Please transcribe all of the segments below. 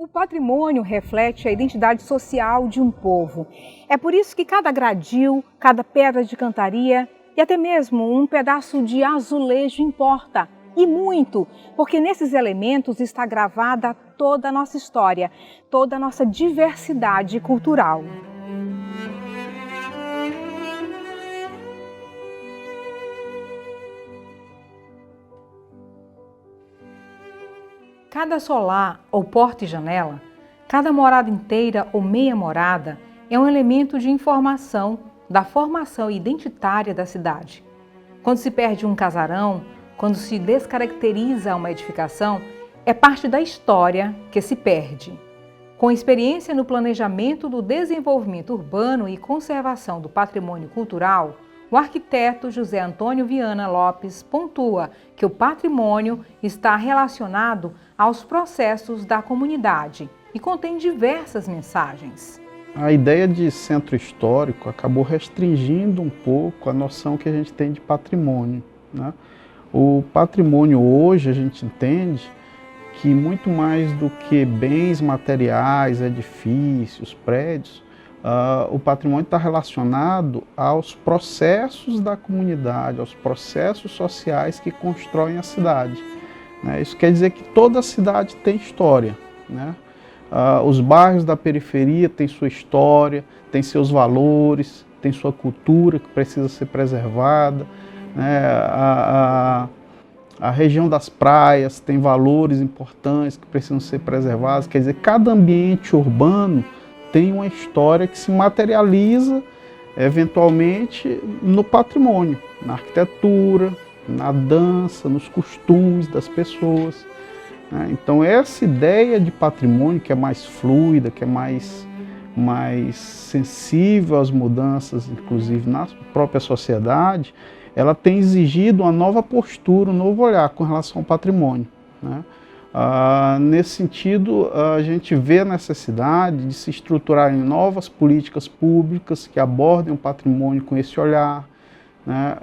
O patrimônio reflete a identidade social de um povo. É por isso que cada gradil, cada pedra de cantaria e até mesmo um pedaço de azulejo importa. E muito, porque nesses elementos está gravada toda a nossa história, toda a nossa diversidade cultural. Cada solar ou porta e janela, cada morada inteira ou meia morada é um elemento de informação da formação identitária da cidade. Quando se perde um casarão, quando se descaracteriza uma edificação, é parte da história que se perde. Com experiência no planejamento do desenvolvimento urbano e conservação do patrimônio cultural, o arquiteto José Antônio Viana Lopes pontua que o patrimônio está relacionado aos processos da comunidade e contém diversas mensagens. A ideia de centro histórico acabou restringindo um pouco a noção que a gente tem de patrimônio, né? O patrimônio hoje a gente entende que muito mais do que bens materiais, edifícios, prédios, o patrimônio está relacionado aos processos da comunidade, aos processos sociais que constroem a cidade, né? Isso quer dizer que toda a cidade tem história, né? Os bairros da periferia têm sua história, têm seus valores, têm sua cultura que precisa ser preservada, né? A região das praias tem valores importantes que precisam ser preservados. Quer dizer, cada ambiente urbano tem uma história que se materializa, eventualmente, no patrimônio, na arquitetura, na dança, nos costumes das pessoas. Então, essa ideia de patrimônio, que é mais fluida, que é mais sensível às mudanças, inclusive na própria sociedade, ela tem exigido uma nova postura, um novo olhar com relação ao patrimônio, né? Nesse sentido, a gente vê a necessidade de se estruturar em novas políticas públicas que abordem o patrimônio com esse olhar, né?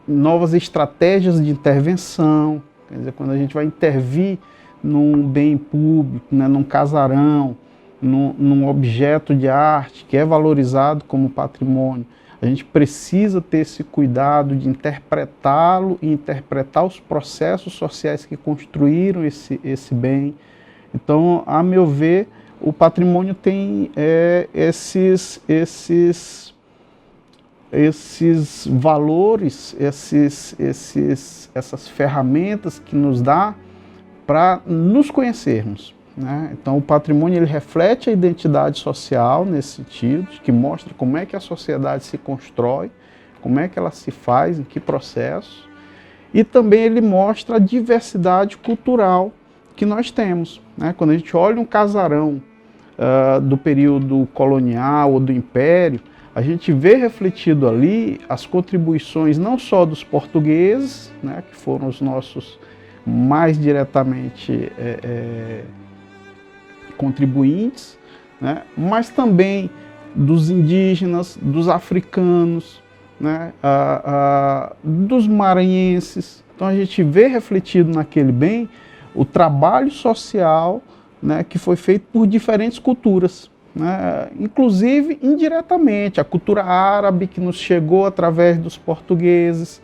Novas estratégias de intervenção, quer dizer, quando a gente vai intervir num bem público, né, num casarão, num objeto de arte que é valorizado como patrimônio, a gente precisa ter esse cuidado de interpretá-lo e interpretar os processos sociais que construíram esse bem. Então, a meu ver, o patrimônio tem esses valores, essas ferramentas que nos dá para nos conhecermos, né? Então, o patrimônio ele reflete a identidade social nesse sentido, que mostra como é que a sociedade se constrói, como é que ela se faz, em que processo, e também ele mostra a diversidade cultural que nós temos, né? Quando a gente olha um casarão do período colonial ou do Império, a gente vê refletido ali as contribuições não só dos portugueses, né, que foram os nossos mais diretamente contribuintes, né, mas também dos indígenas, dos africanos, né, dos maranhenses. Então a gente vê refletido naquele bem o trabalho social, né, que foi feito por diferentes culturas, né, inclusive indiretamente, a cultura árabe que nos chegou através dos portugueses,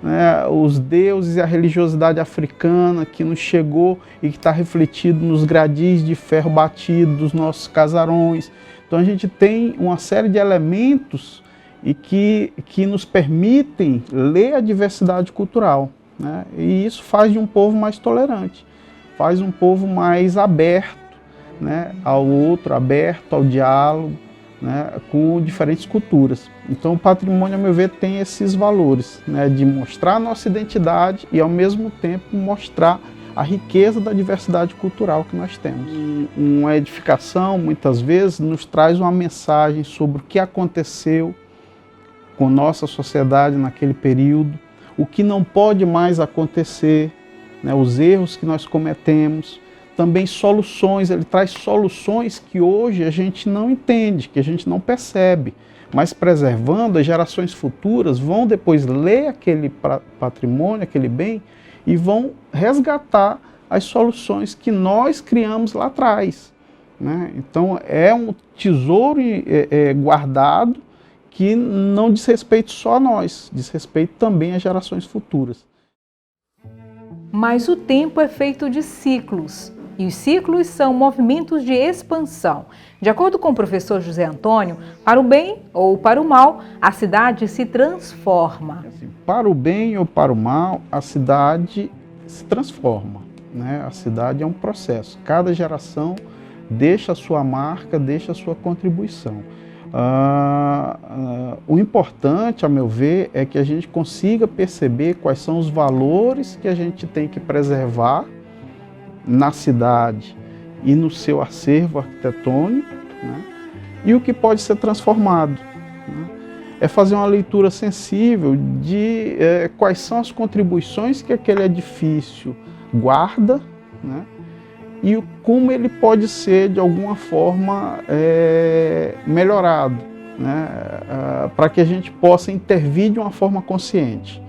né, os deuses e a religiosidade africana que nos chegou e que está refletido nos gradis de ferro batido dos nossos casarões. Então a gente tem uma série de elementos e que nos permitem ler a diversidade cultural, né, e isso faz de um povo mais tolerante, faz um povo mais aberto, né, ao outro, aberto ao diálogo, né, com diferentes culturas. Então o patrimônio, a meu ver, tem esses valores, né, de mostrar a nossa identidade e ao mesmo tempo mostrar a riqueza da diversidade cultural que nós temos. Uma edificação, muitas vezes, nos traz uma mensagem sobre o que aconteceu com nossa sociedade naquele período, o que não pode mais acontecer, né, os erros que nós cometemos, também soluções, ele traz soluções que hoje a gente não entende, que a gente não percebe, mas preservando, as gerações futuras vão depois ler aquele patrimônio, aquele bem, e vão resgatar as soluções que nós criamos lá atrás, né? Então é um tesouro guardado que não diz respeito só a nós, diz respeito também às gerações futuras. Mas o tempo é feito de ciclos, e os ciclos são movimentos de expansão. De acordo com o professor José Antônio, para o bem ou para o mal, a cidade se transforma. Para o bem ou para o mal, a cidade se transforma, né? A cidade é um processo. Cada geração deixa a sua marca, deixa a sua contribuição. O importante, a meu ver, é que a gente consiga perceber quais são os valores que a gente tem que preservar na cidade e no seu acervo arquitetônico, né? E o que pode ser transformado, né? É fazer uma leitura sensível de quais são as contribuições que aquele edifício guarda, né? E como ele pode ser, de alguma forma, melhorado, né? Para que a gente possa intervir de uma forma consciente.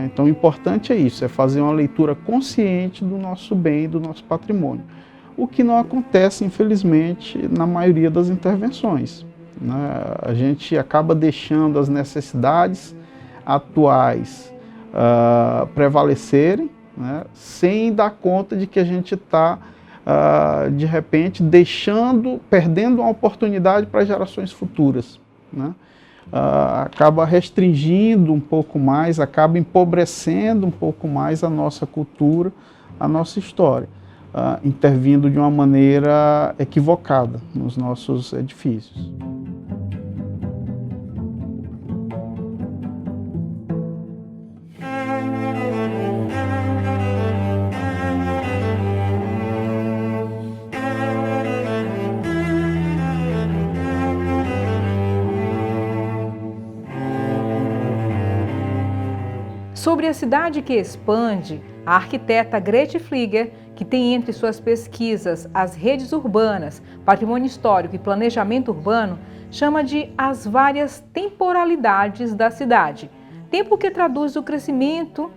Então, o importante é isso, é fazer uma leitura consciente do nosso bem, do nosso patrimônio. O que não acontece, infelizmente, na maioria das intervenções, né? A gente acaba deixando as necessidades atuais prevalecerem, né? Sem dar conta de que a gente está de repente perdendo uma oportunidade para gerações futuras, né? Acaba restringindo um pouco mais, acaba empobrecendo um pouco mais a nossa cultura, a nossa história, intervindo de uma maneira equivocada nos nossos edifícios. Sobre a cidade que expande, a arquiteta Grete Flieger, que tem entre suas pesquisas as redes urbanas, patrimônio histórico e planejamento urbano, chama de as várias temporalidades da cidade. Tempo que traduz o crescimento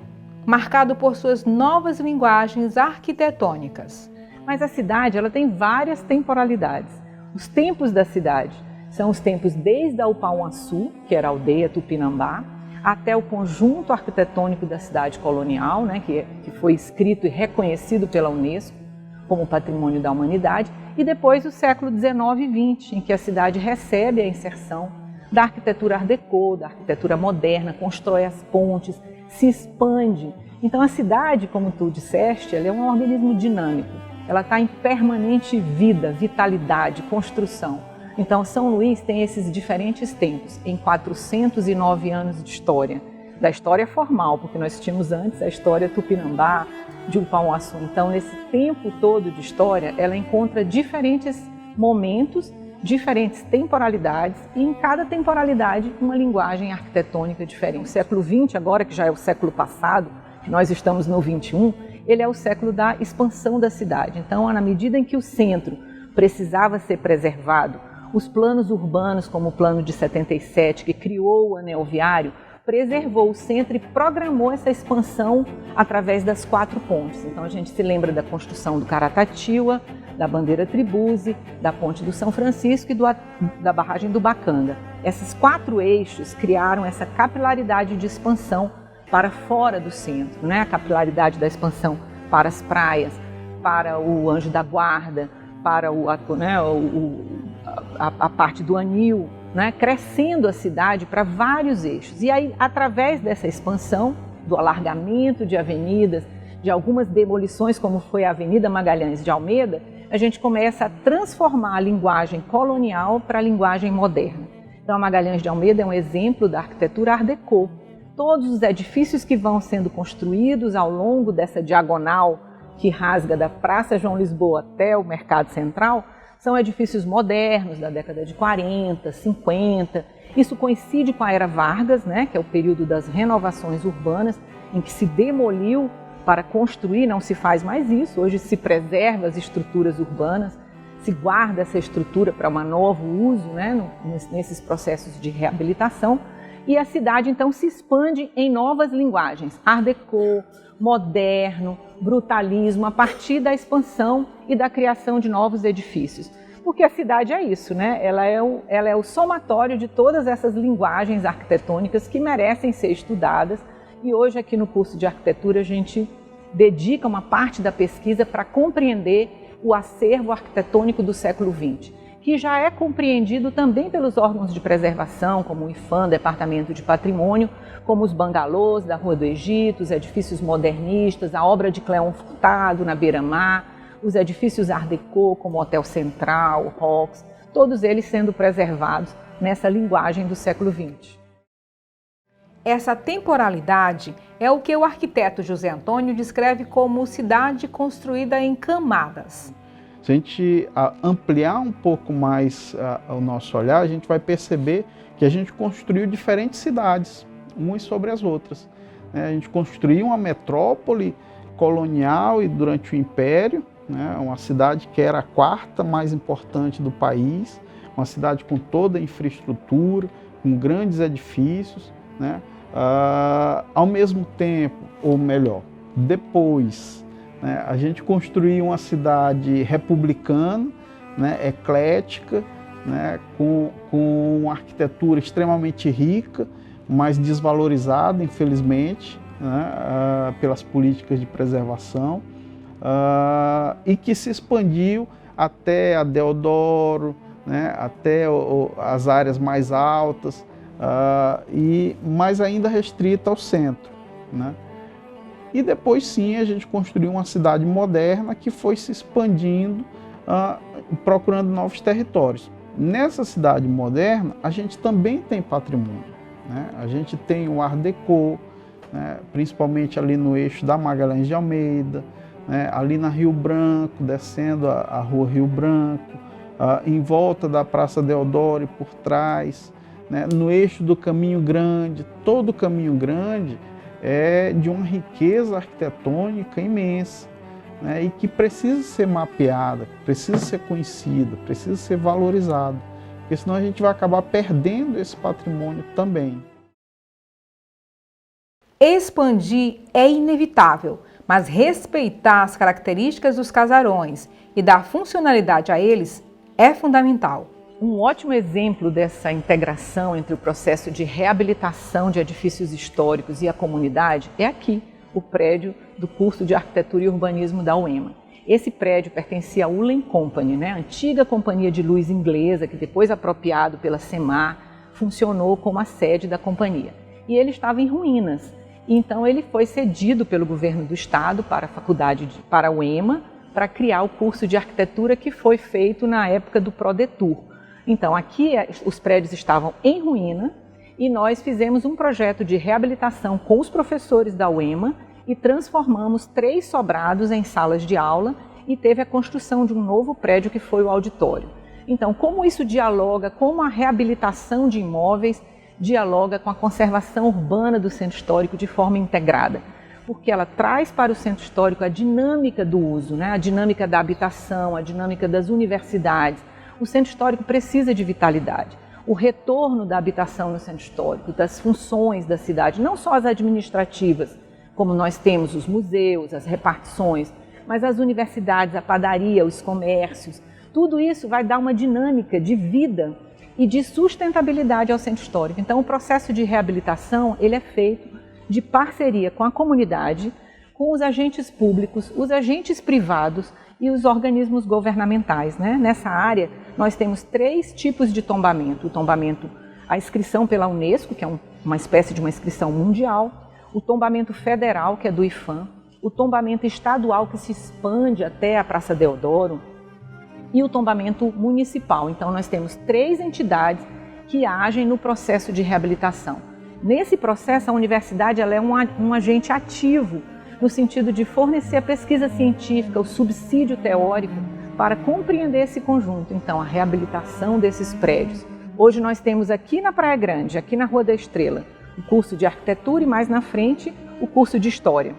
marcado por suas novas linguagens arquitetônicas. Mas a cidade ela tem várias temporalidades. Os tempos da cidade são os tempos desde a Upauaçu, que era a aldeia Tupinambá, até o conjunto arquitetônico da cidade colonial, né, que foi escrito e reconhecido pela Unesco como Patrimônio da Humanidade, e depois o século XIX e XX, em que a cidade recebe a inserção da arquitetura Art Deco, da arquitetura moderna, constrói as pontes, se expande. Então a cidade, como tu disseste, ela é um organismo dinâmico, ela está em permanente vida, vitalidade, construção. Então, São Luís tem esses diferentes tempos, em 409 anos de história. Da história formal, porque nós tínhamos antes a história Tupinambá, de Upauaçu. Então, nesse tempo todo de história, ela encontra diferentes momentos, diferentes temporalidades, e em cada temporalidade uma linguagem arquitetônica diferente. O século XX, agora que já é o século passado, que nós estamos no XXI, ele é o século da expansão da cidade. Então, na medida em que o centro precisava ser preservado, os planos urbanos, como o plano de 77, que criou o anel viário, preservou o centro e programou essa expansão através das 4 pontes. Então a gente se lembra da construção do Caratatiba, da Bandeira Tribuzzi, da Ponte do São Francisco e da barragem do Bacanga. Esses 4 eixos criaram essa capilaridade de expansão para fora do centro, né? A capilaridade da expansão para as praias, para o Anjo da Guarda, para a parte do anil, né, crescendo a cidade para vários eixos. E aí, através dessa expansão, do alargamento de avenidas, de algumas demolições, como foi a Avenida Magalhães de Almeida, a gente começa a transformar a linguagem colonial para a linguagem moderna. Então, a Magalhães de Almeida é um exemplo da arquitetura Art Deco. Todos os edifícios que vão sendo construídos ao longo dessa diagonal que rasga da Praça João Lisboa até o Mercado Central, são edifícios modernos da década de 40, 50. Isso coincide com a Era Vargas, né, que é o período das renovações urbanas, em que se demoliu para construir, não se faz mais isso. Hoje se preserva as estruturas urbanas, se guarda essa estrutura para um novo uso, né, nesses processos de reabilitação. E a cidade, então, se expande em novas linguagens. Art Deco, moderno, brutalismo, a partir da expansão e da criação de novos edifícios. Porque a cidade é isso, né? Ela é o somatório de todas essas linguagens arquitetônicas que merecem ser estudadas. E hoje aqui no curso de arquitetura a gente dedica uma parte da pesquisa para compreender o acervo arquitetônico do século XX, que já é compreendido também pelos órgãos de preservação, como o IPHAN, Departamento de Patrimônio, como os bangalôs da Rua do Egito, os edifícios modernistas, a obra de Cléon Furtado na Beira-Mar, os edifícios Art Deco, como o Hotel Central, o Rox, todos eles sendo preservados nessa linguagem do século XX. Essa temporalidade é o que o arquiteto José Antônio descreve como cidade construída em camadas. Se a gente ampliar um pouco mais o nosso olhar, a gente vai perceber que a gente construiu diferentes cidades, umas sobre as outras. A gente construiu uma metrópole colonial e durante o Império, uma cidade que era a quarta mais importante do país, uma cidade com toda a infraestrutura, com grandes edifícios, ao mesmo tempo, ou melhor, depois, a gente construiu uma cidade republicana, eclética, com uma arquitetura extremamente rica, mas desvalorizada, infelizmente, pelas políticas de preservação, e que se expandiu até a Deodoro, até as áreas mais altas, mas ainda restrita ao centro. E depois sim a gente construiu uma cidade moderna que foi se expandindo, procurando novos territórios. Nessa cidade moderna a gente também tem patrimônio. A gente tem o Art Deco, principalmente ali no eixo da Magalhães de Almeida, ali na Rio Branco, descendo a rua Rio Branco, em volta da Praça Deodoro e por trás, no eixo do Caminho Grande. Todo o Caminho Grande é de uma riqueza arquitetônica imensa, e que precisa ser mapeada, precisa ser conhecida, precisa ser valorizada, porque senão a gente vai acabar perdendo esse patrimônio também. Expandir é inevitável, mas respeitar as características dos casarões e dar funcionalidade a eles é fundamental. Um ótimo exemplo dessa integração entre o processo de reabilitação de edifícios históricos e a comunidade é aqui, o prédio do curso de Arquitetura e Urbanismo da UEMA. Esse prédio pertencia à Ulen Company, a antiga companhia de luz inglesa, que depois, apropriado pela CEMAR, funcionou como a sede da companhia. E ele estava em ruínas, então ele foi cedido pelo governo do estado para a faculdade, para a UEMA, para criar o curso de arquitetura que foi feito na época do Prodetur. Então aqui os prédios estavam em ruína e nós fizemos um projeto de reabilitação com os professores da UEMA e transformamos 3 sobrados em salas de aula e teve a construção de um novo prédio que foi o auditório. Então, como isso dialoga, como a reabilitação de imóveis dialoga com a conservação urbana do centro histórico de forma integrada? Porque ela traz para o centro histórico a dinâmica do uso, a dinâmica da habitação, a dinâmica das universidades. O centro histórico precisa de vitalidade. O retorno da habitação no centro histórico, das funções da cidade, não só as administrativas, como nós temos os museus, as repartições, mas as universidades, a padaria, os comércios, tudo isso vai dar uma dinâmica de vida e de sustentabilidade ao centro histórico. Então, o processo de reabilitação ele é feito de parceria com a comunidade, com os agentes públicos, os agentes privados e os organismos governamentais. Nessa área, nós temos 3 tipos de tombamento. O tombamento, a inscrição pela Unesco, que é uma espécie de uma inscrição mundial, o tombamento federal, que é do IPHAN, o tombamento estadual, que se expande até a Praça Deodoro, e o tombamento municipal. Então, nós temos 3 entidades que agem no processo de reabilitação. Nesse processo, a universidade ela é um agente ativo, no sentido de fornecer a pesquisa científica, o subsídio teórico, para compreender esse conjunto. Então, a reabilitação desses prédios. Hoje nós temos aqui na Praia Grande, aqui na Rua da Estrela, o curso de arquitetura e mais na frente, o curso de história.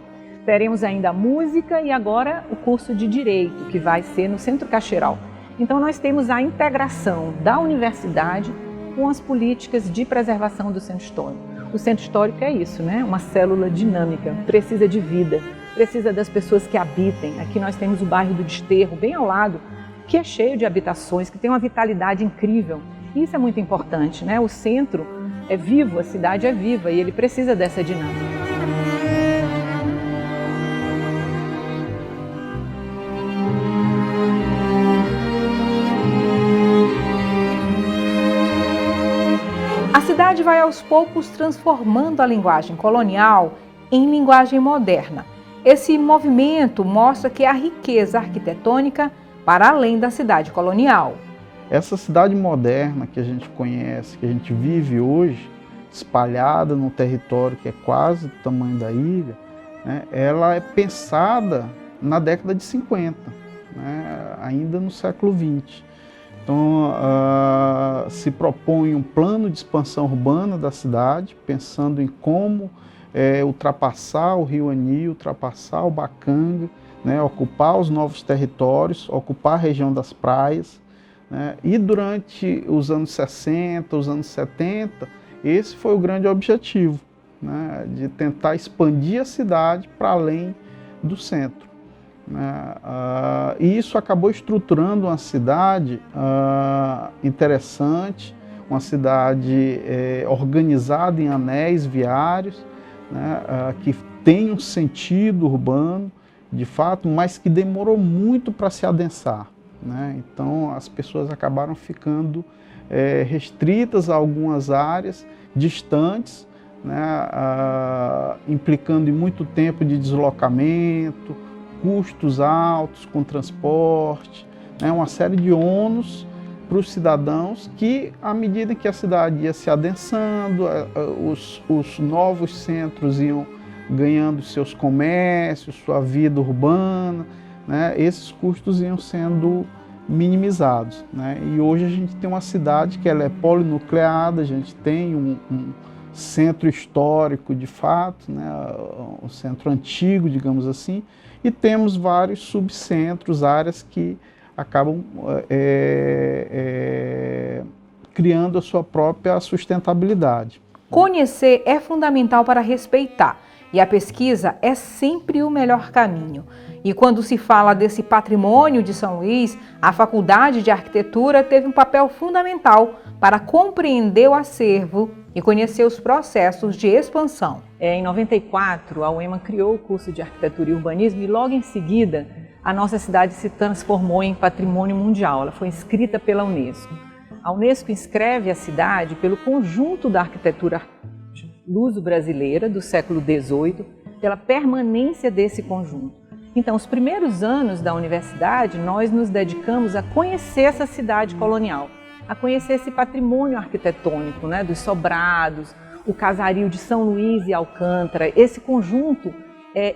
Teremos ainda a música e agora o curso de direito, que vai ser no Centro Caxeral. Então, nós temos a integração da universidade com as políticas de preservação do centro histórico. O centro histórico é isso, né? Uma célula dinâmica, precisa de vida, precisa das pessoas que habitem. Aqui nós temos o bairro do Desterro, bem ao lado, que é cheio de habitações, que tem uma vitalidade incrível. Isso é muito importante, né? O centro é vivo, a cidade é viva e ele precisa dessa dinâmica. A cidade vai aos poucos transformando a linguagem colonial em linguagem moderna. Esse movimento mostra que há riqueza arquitetônica para além da cidade colonial. Essa cidade moderna que a gente conhece, que a gente vive hoje, espalhada num território que é quase do tamanho da ilha, né, ela é pensada na década de 50, né, ainda no século XX. Então, se propõe um plano de expansão urbana da cidade, pensando em como ultrapassar o Rio Anil, ultrapassar o Bacanga, né, ocupar os novos territórios, ocupar a região das praias, né, e durante os anos 60, os anos 70, esse foi o grande objetivo, né, de tentar expandir a cidade para além do centro. Né, e isso acabou estruturando uma cidade interessante, uma cidade organizada em anéis viários, né, que tem um sentido urbano, de fato, mas que demorou muito para se adensar, né? Então as pessoas acabaram ficando restritas a algumas áreas distantes, né? Implicando em muito tempo de deslocamento, custos altos com transporte, né? Uma série de ônus para os cidadãos que, à medida que a cidade ia se adensando, os novos centros iam ganhando seus comércios, sua vida urbana, né, esses custos iam sendo minimizados, né? E hoje a gente tem uma cidade que ela é polinucleada, a gente tem um centro histórico de fato, né, um centro antigo, digamos assim, e temos vários subcentros, áreas que acabam criando a sua própria sustentabilidade. Conhecer é fundamental para respeitar. E a pesquisa é sempre o melhor caminho. E quando se fala desse patrimônio de São Luís, a Faculdade de Arquitetura teve um papel fundamental para compreender o acervo e conhecer os processos de expansão. Em 94, a UEMA criou o curso de Arquitetura e Urbanismo e logo em seguida a nossa cidade se transformou em patrimônio mundial. Ela foi inscrita pela Unesco. A Unesco inscreve a cidade pelo conjunto da arquitetura luso-brasileira do século XVIII, pela permanência desse conjunto. Então, os primeiros anos da universidade, nós nos dedicamos a conhecer essa cidade colonial, a conhecer esse patrimônio arquitetônico, né, dos sobrados, o casario de São Luís e Alcântara, esse conjunto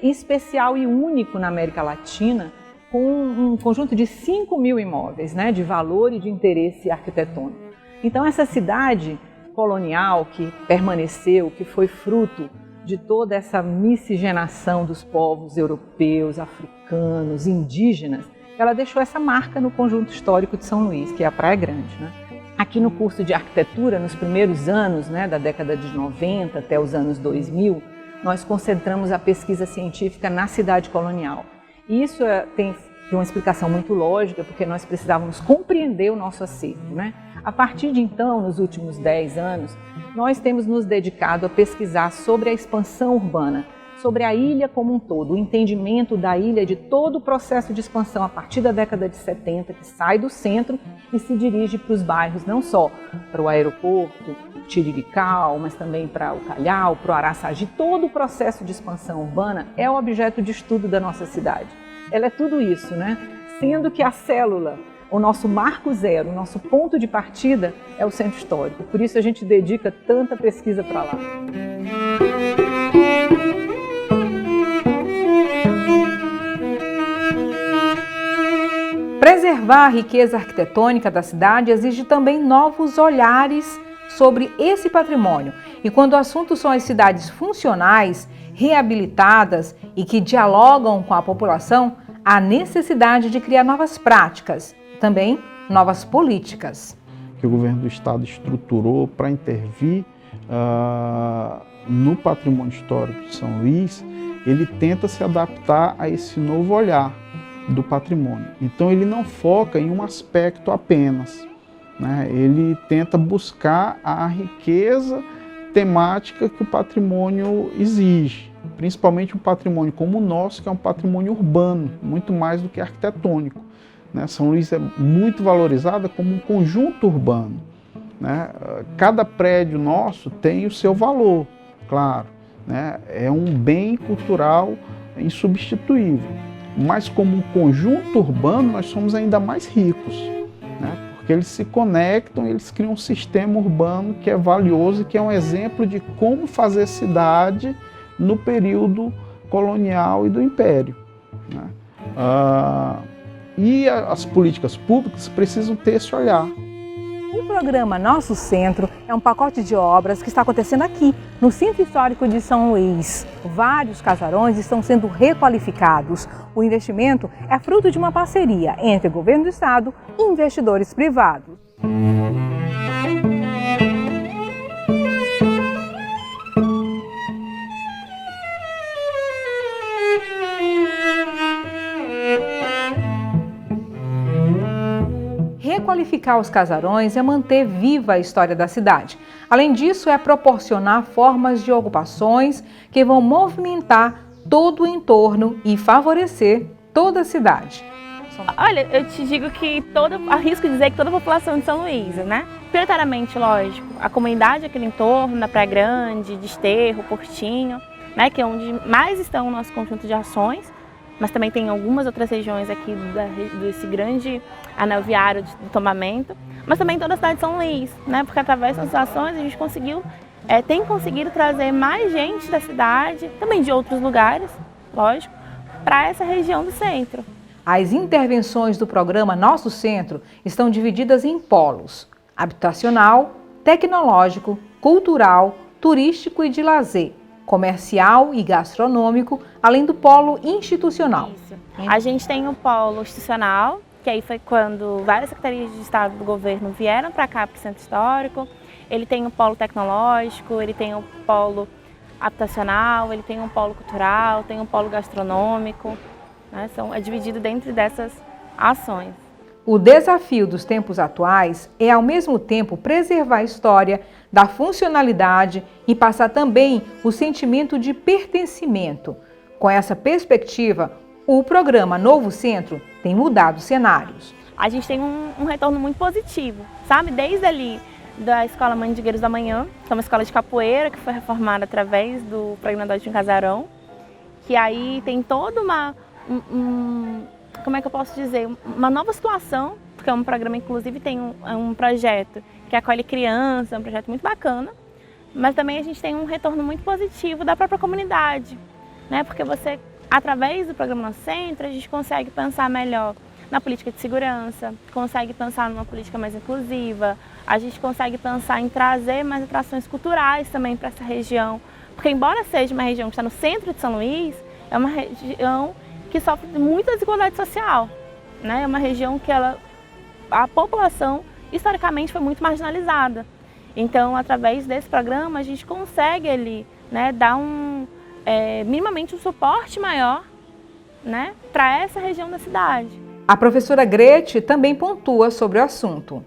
especial e único na América Latina, com um conjunto de 5.000 imóveis, né, de valor e de interesse arquitetônico. Então, essa cidade colonial que permaneceu, que foi fruto de toda essa miscigenação dos povos europeus, africanos, indígenas, ela deixou essa marca no conjunto histórico de São Luís, que é a Praia Grande, né? Aqui no curso de arquitetura, nos primeiros anos, né, da década de 90 até os anos 2000, nós concentramos a pesquisa científica na cidade colonial. E isso tem uma explicação muito lógica, porque nós precisávamos compreender o nosso acervo, né? A partir de então, nos últimos 10 anos, nós temos nos dedicado a pesquisar sobre a expansão urbana, sobre a ilha como um todo, o entendimento da ilha, de todo o processo de expansão a partir da década de 70, que sai do centro e se dirige para os bairros, não só para o aeroporto, Tirirical, mas também para o Calhau, para o Araçagi. Todo o processo de expansão urbana é o objeto de estudo da nossa cidade. Ela é tudo isso, né? Sendo que a célula, o nosso marco zero, o nosso ponto de partida é o centro histórico. Por isso a gente dedica tanta pesquisa para lá. Preservar a riqueza arquitetônica da cidade exige também novos olhares sobre esse patrimônio. E quando o assunto são as cidades funcionais, reabilitadas e que dialogam com a população, há necessidade de criar novas práticas, também novas políticas. Que o governo do estado estruturou para intervir no patrimônio histórico de São Luís, ele tenta se adaptar a esse novo olhar do patrimônio. Então ele não foca em um aspecto apenas, né? Ele tenta buscar a riqueza temática que o patrimônio exige, principalmente um patrimônio como o nosso, que é um patrimônio urbano, muito mais do que arquitetônico, né? São Luís é muito valorizada como um conjunto urbano, né? Cada prédio nosso tem o seu valor, claro, né? É um bem cultural insubstituível, mas como um conjunto urbano nós somos ainda mais ricos, né? Porque eles se conectam, eles criam um sistema urbano que é valioso e que é um exemplo de como fazer cidade no período colonial e do Império, né? E as políticas públicas precisam ter esse olhar. O programa Nosso Centro é um pacote de obras que está acontecendo aqui, no Centro Histórico de São Luís. Vários casarões estão sendo requalificados. O investimento é fruto de uma parceria entre o governo do estado e investidores privados. Requalificar os casarões é manter viva a história da cidade. Além disso, é proporcionar formas de ocupações que vão movimentar todo o entorno e favorecer toda a cidade. Olha, eu te digo que arrisco dizer que toda a população de São Luís, né? Prioritariamente, lógico, a comunidade aqui no entorno, na Praia Grande, Desterro, Portinho, né? Que é onde mais estão o nosso conjunto de ações. Mas também tem algumas outras regiões aqui desse grande anel viário de tombamento, mas também toda a cidade de São Luís, né? Porque através dessas ações a gente tem conseguido trazer mais gente da cidade, também de outros lugares, lógico, para essa região do centro. As intervenções do programa Nosso Centro estão divididas em polos: habitacional, tecnológico, cultural, turístico e de lazer, comercial e gastronômico, além do polo institucional. Isso. A gente tem o polo institucional, que aí foi quando várias secretarias de Estado do governo vieram para cá, para o Centro Histórico. Ele tem o polo tecnológico, ele tem o polo habitacional, ele tem um polo cultural, tem um polo gastronômico, né? É dividido dentro dessas ações. O desafio dos tempos atuais é, ao mesmo tempo, preservar a história, dar funcionalidade e passar também o sentimento de pertencimento. Com essa perspectiva, o programa Novo Centro tem mudado cenários. A gente tem um retorno muito positivo, sabe? Desde ali da Escola Mandingueiros da Manhã, que é uma escola de capoeira que foi reformada através do programa do Altinho Casarão, que aí tem toda como é que eu posso dizer, uma nova situação, porque é um programa, inclusive tem um projeto que acolhe criança, é um projeto muito bacana, mas também a gente tem um retorno muito positivo da própria comunidade, né? Porque através do programa Nosso Centro, a gente consegue pensar melhor na política de segurança, consegue pensar numa política mais inclusiva, a gente consegue pensar em trazer mais atrações culturais também para essa região, porque embora seja uma região que está no centro de São Luís, é uma região que sofre de muita desigualdade social, né? É uma região que a população historicamente foi muito marginalizada. Então, através desse programa, a gente consegue ali, né, dar minimamente um suporte maior, né, para essa região da cidade. A professora Grete também pontua sobre o assunto.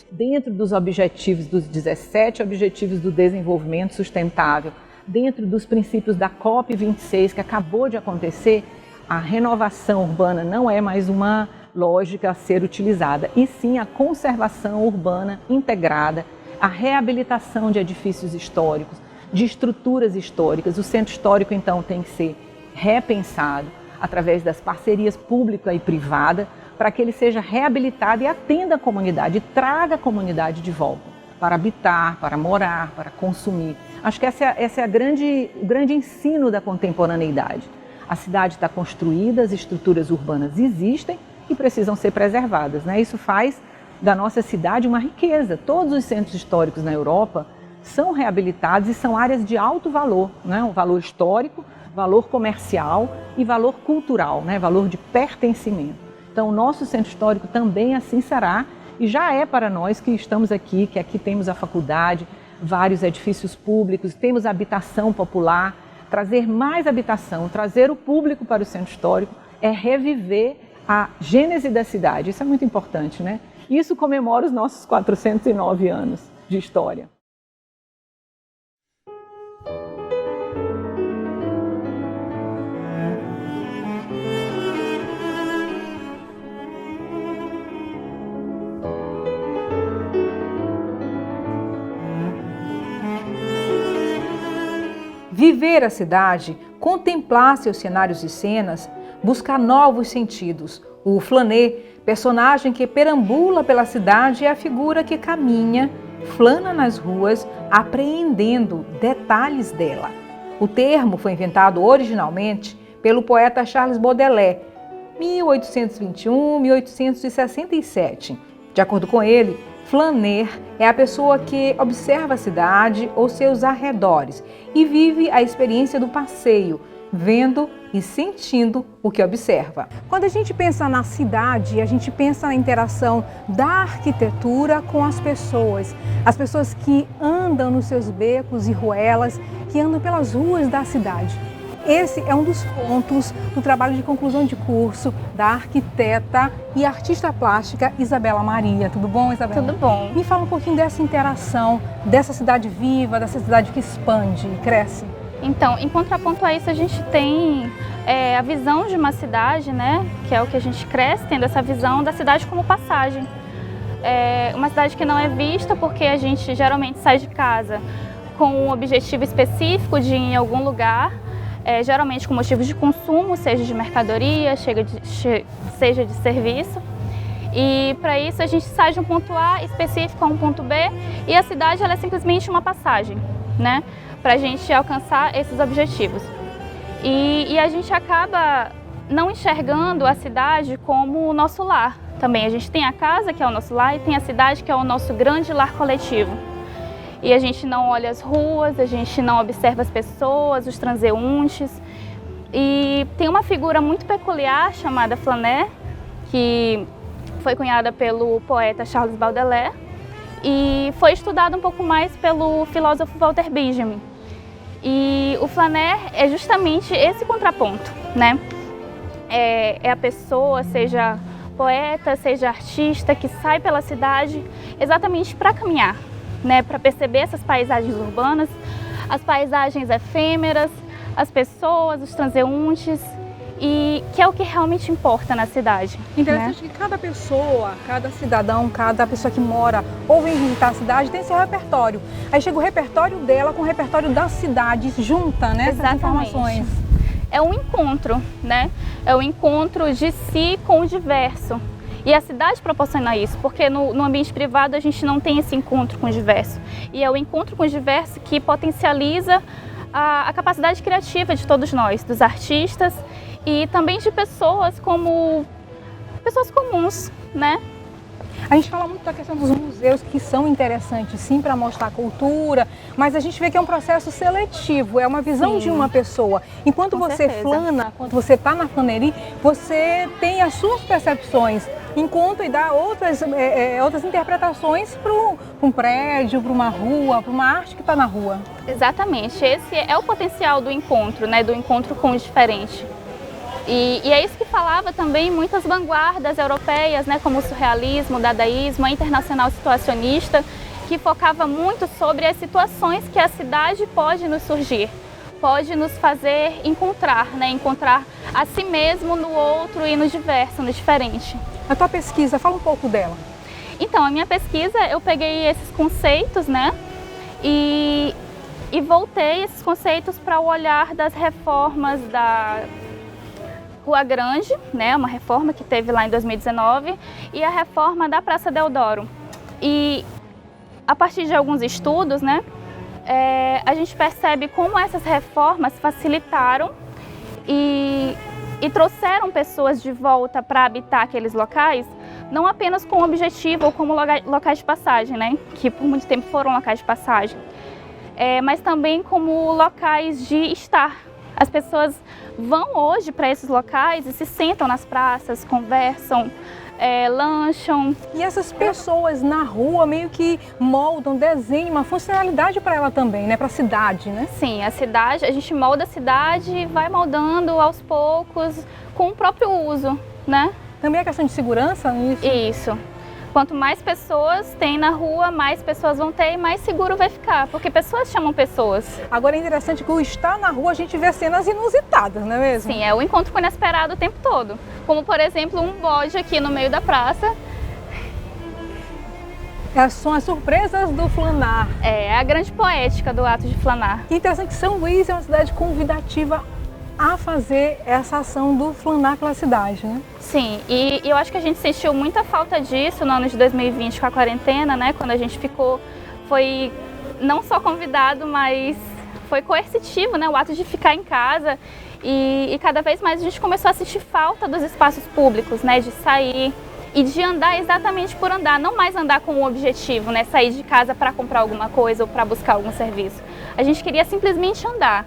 Dentro dos objetivos, dos 17 Objetivos do Desenvolvimento Sustentável, dentro dos princípios da COP26 que acabou de acontecer, a renovação urbana não é mais uma lógica a ser utilizada, e sim a conservação urbana integrada, a reabilitação de edifícios históricos, de estruturas históricas. O centro histórico, então, tem que ser repensado através das parcerias pública e privada para que ele seja reabilitado e atenda a comunidade, traga a comunidade de volta para habitar, para morar, para consumir. Acho que esse é o grande ensino da contemporaneidade. A cidade está construída, as estruturas urbanas existem e precisam ser preservadas, né? Isso faz da nossa cidade uma riqueza. Todos os centros históricos na Europa são reabilitados e são áreas de alto valor, né? Um valor histórico, valor comercial e valor cultural, né? Valor de pertencimento. Então, o nosso centro histórico também assim será, e já é para nós que estamos aqui, que aqui temos a faculdade, vários edifícios públicos, temos habitação popular. Trazer mais habitação, trazer o público para o centro histórico é reviver a gênese da cidade. Isso é muito importante, né? Isso comemora os nossos 409 anos de história. Viver a cidade, contemplar seus cenários e cenas, buscar novos sentidos. O flanê, personagem que perambula pela cidade, é a figura que caminha, flana nas ruas, apreendendo detalhes dela. O termo foi inventado originalmente pelo poeta Charles Baudelaire, 1821-1867. De acordo com ele, flaner é a pessoa que observa a cidade ou seus arredores e vive a experiência do passeio, vendo e sentindo o que observa. Quando a gente pensa na cidade, a gente pensa na interação da arquitetura com as pessoas que andam nos seus becos e ruelas, que andam pelas ruas da cidade. Esse é um dos pontos do trabalho de conclusão de curso da arquiteta e artista plástica Isabela Maria. Tudo bom, Isabela? Tudo bom. Me fala um pouquinho dessa interação, dessa cidade viva, dessa cidade que expande e cresce. Então, em contraponto a isso, a gente tem a visão de uma cidade, né? Que é o que a gente cresce, tendo essa visão da cidade como passagem. Uma cidade que não é vista porque a gente geralmente sai de casa com um objetivo específico de ir em algum lugar, geralmente com motivos de consumo, seja de mercadoria, seja de serviço. E para isso a gente sai de um ponto A específico a um ponto B e a cidade ela é simplesmente uma passagem, né? Para a gente alcançar esses objetivos. E a gente acaba não enxergando a cidade como o nosso lar. Também a gente tem a casa, que é o nosso lar, e tem a cidade, que é o nosso grande lar coletivo. E a gente não olha as ruas, a gente não observa as pessoas, os transeuntes. E tem uma figura muito peculiar chamada flaner, que foi cunhada pelo poeta Charles Baudelaire e foi estudada um pouco mais pelo filósofo Walter Benjamin. E o flaner é justamente esse contraponto, né? É a pessoa, seja poeta, seja artista, que sai pela cidade exatamente para caminhar, né, para perceber essas paisagens urbanas, as paisagens efêmeras, as pessoas, os transeuntes, e que é o que realmente importa na cidade. Interessante, né? Que cada pessoa, cada cidadão, cada pessoa que mora ou vem visitar a cidade tem seu repertório. Aí chega o repertório dela com o repertório da cidade, junta, né, essas informações. É um encontro, né? É o encontro de si com o diverso. E a cidade proporciona isso, porque no ambiente privado a gente não tem esse encontro com o diverso. E é o encontro com o diverso que potencializa a capacidade criativa de todos nós, dos artistas e também de pessoas como pessoas comuns, né? A gente fala muito da questão dos museus, que são interessantes sim para mostrar a cultura, mas a gente vê que é um processo seletivo, é uma visão de uma pessoa. Enquanto você flana, quando você está na flanerie, você tem as suas percepções, encontra e dá outras interpretações para um prédio, para uma rua, para uma arte que está na rua. Exatamente, esse é o potencial do encontro, né? Do encontro com o diferente. E é isso que falava também muitas vanguardas europeias, né, como o surrealismo, o dadaísmo, a internacional situacionista, que focava muito sobre as situações que a cidade pode nos surgir, pode nos fazer encontrar, né, encontrar a si mesmo no outro e no diverso, no diferente. A tua pesquisa, fala um pouco dela. Então, a minha pesquisa, eu peguei esses conceitos, né, e voltei esses conceitos para o olhar das reformas da Rua Grande, né, uma reforma que teve lá em 2019, e a reforma da Praça Deodoro. E a partir de alguns estudos, né, a gente percebe como essas reformas facilitaram e trouxeram pessoas de volta para habitar aqueles locais, não apenas com objetivo ou como locais de passagem, né, que por muito tempo foram locais de passagem, mas também como locais de estar. As pessoas vão hoje para esses locais e se sentam nas praças, conversam, lancham. E essas pessoas na rua meio que moldam, desenham uma funcionalidade para ela também, né? Para a cidade, né? Sim, a cidade, a gente molda a cidade e vai moldando aos poucos com o próprio uso, né? Também é questão de segurança nisso? Isso. Quanto mais pessoas tem na rua, mais pessoas vão ter e mais seguro vai ficar, porque pessoas chamam pessoas. Agora é interessante que o estar na rua a gente vê cenas inusitadas, não é mesmo? Sim, é o encontro com o inesperado o tempo todo. Como, por exemplo, um bode aqui no meio da praça. São as surpresas do flanar. É a grande poética do ato de flanar. Que interessante que São Luís é uma cidade convidativa a fazer essa ação do flanar pela cidade, né? Sim, e eu acho que a gente sentiu muita falta disso no ano de 2020 com a quarentena, né? Quando a gente foi não só convidado, mas foi coercitivo, né? O ato de ficar em casa e cada vez mais a gente começou a sentir falta dos espaços públicos, né? De sair e de andar exatamente por andar, não mais andar com um objetivo, né? Sair de casa para comprar alguma coisa ou para buscar algum serviço. A gente queria simplesmente andar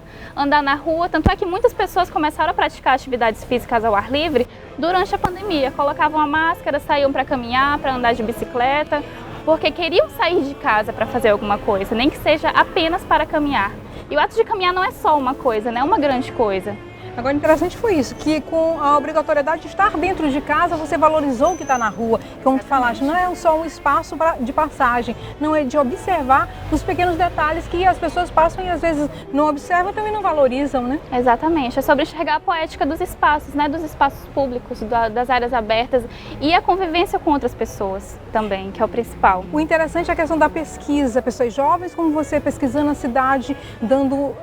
na rua, tanto é que muitas pessoas começaram a praticar atividades físicas ao ar livre durante a pandemia. Colocavam a máscara, saíam para caminhar, para andar de bicicleta, porque queriam sair de casa para fazer alguma coisa, nem que seja apenas para caminhar. E o ato de caminhar não é só uma coisa, né? É uma grande coisa. Agora, interessante foi isso, que com a obrigatoriedade de estar dentro de casa, você valorizou o que está na rua. Como tu falaste, não é só um espaço de passagem, não é de observar os pequenos detalhes que as pessoas passam e às vezes não observam e também não valorizam, né? Exatamente, é sobre enxergar a poética dos espaços, né? Dos espaços públicos, das áreas abertas e a convivência com outras pessoas também, que é o principal. O interessante é a questão da pesquisa, pessoas jovens como você pesquisando a cidade, dando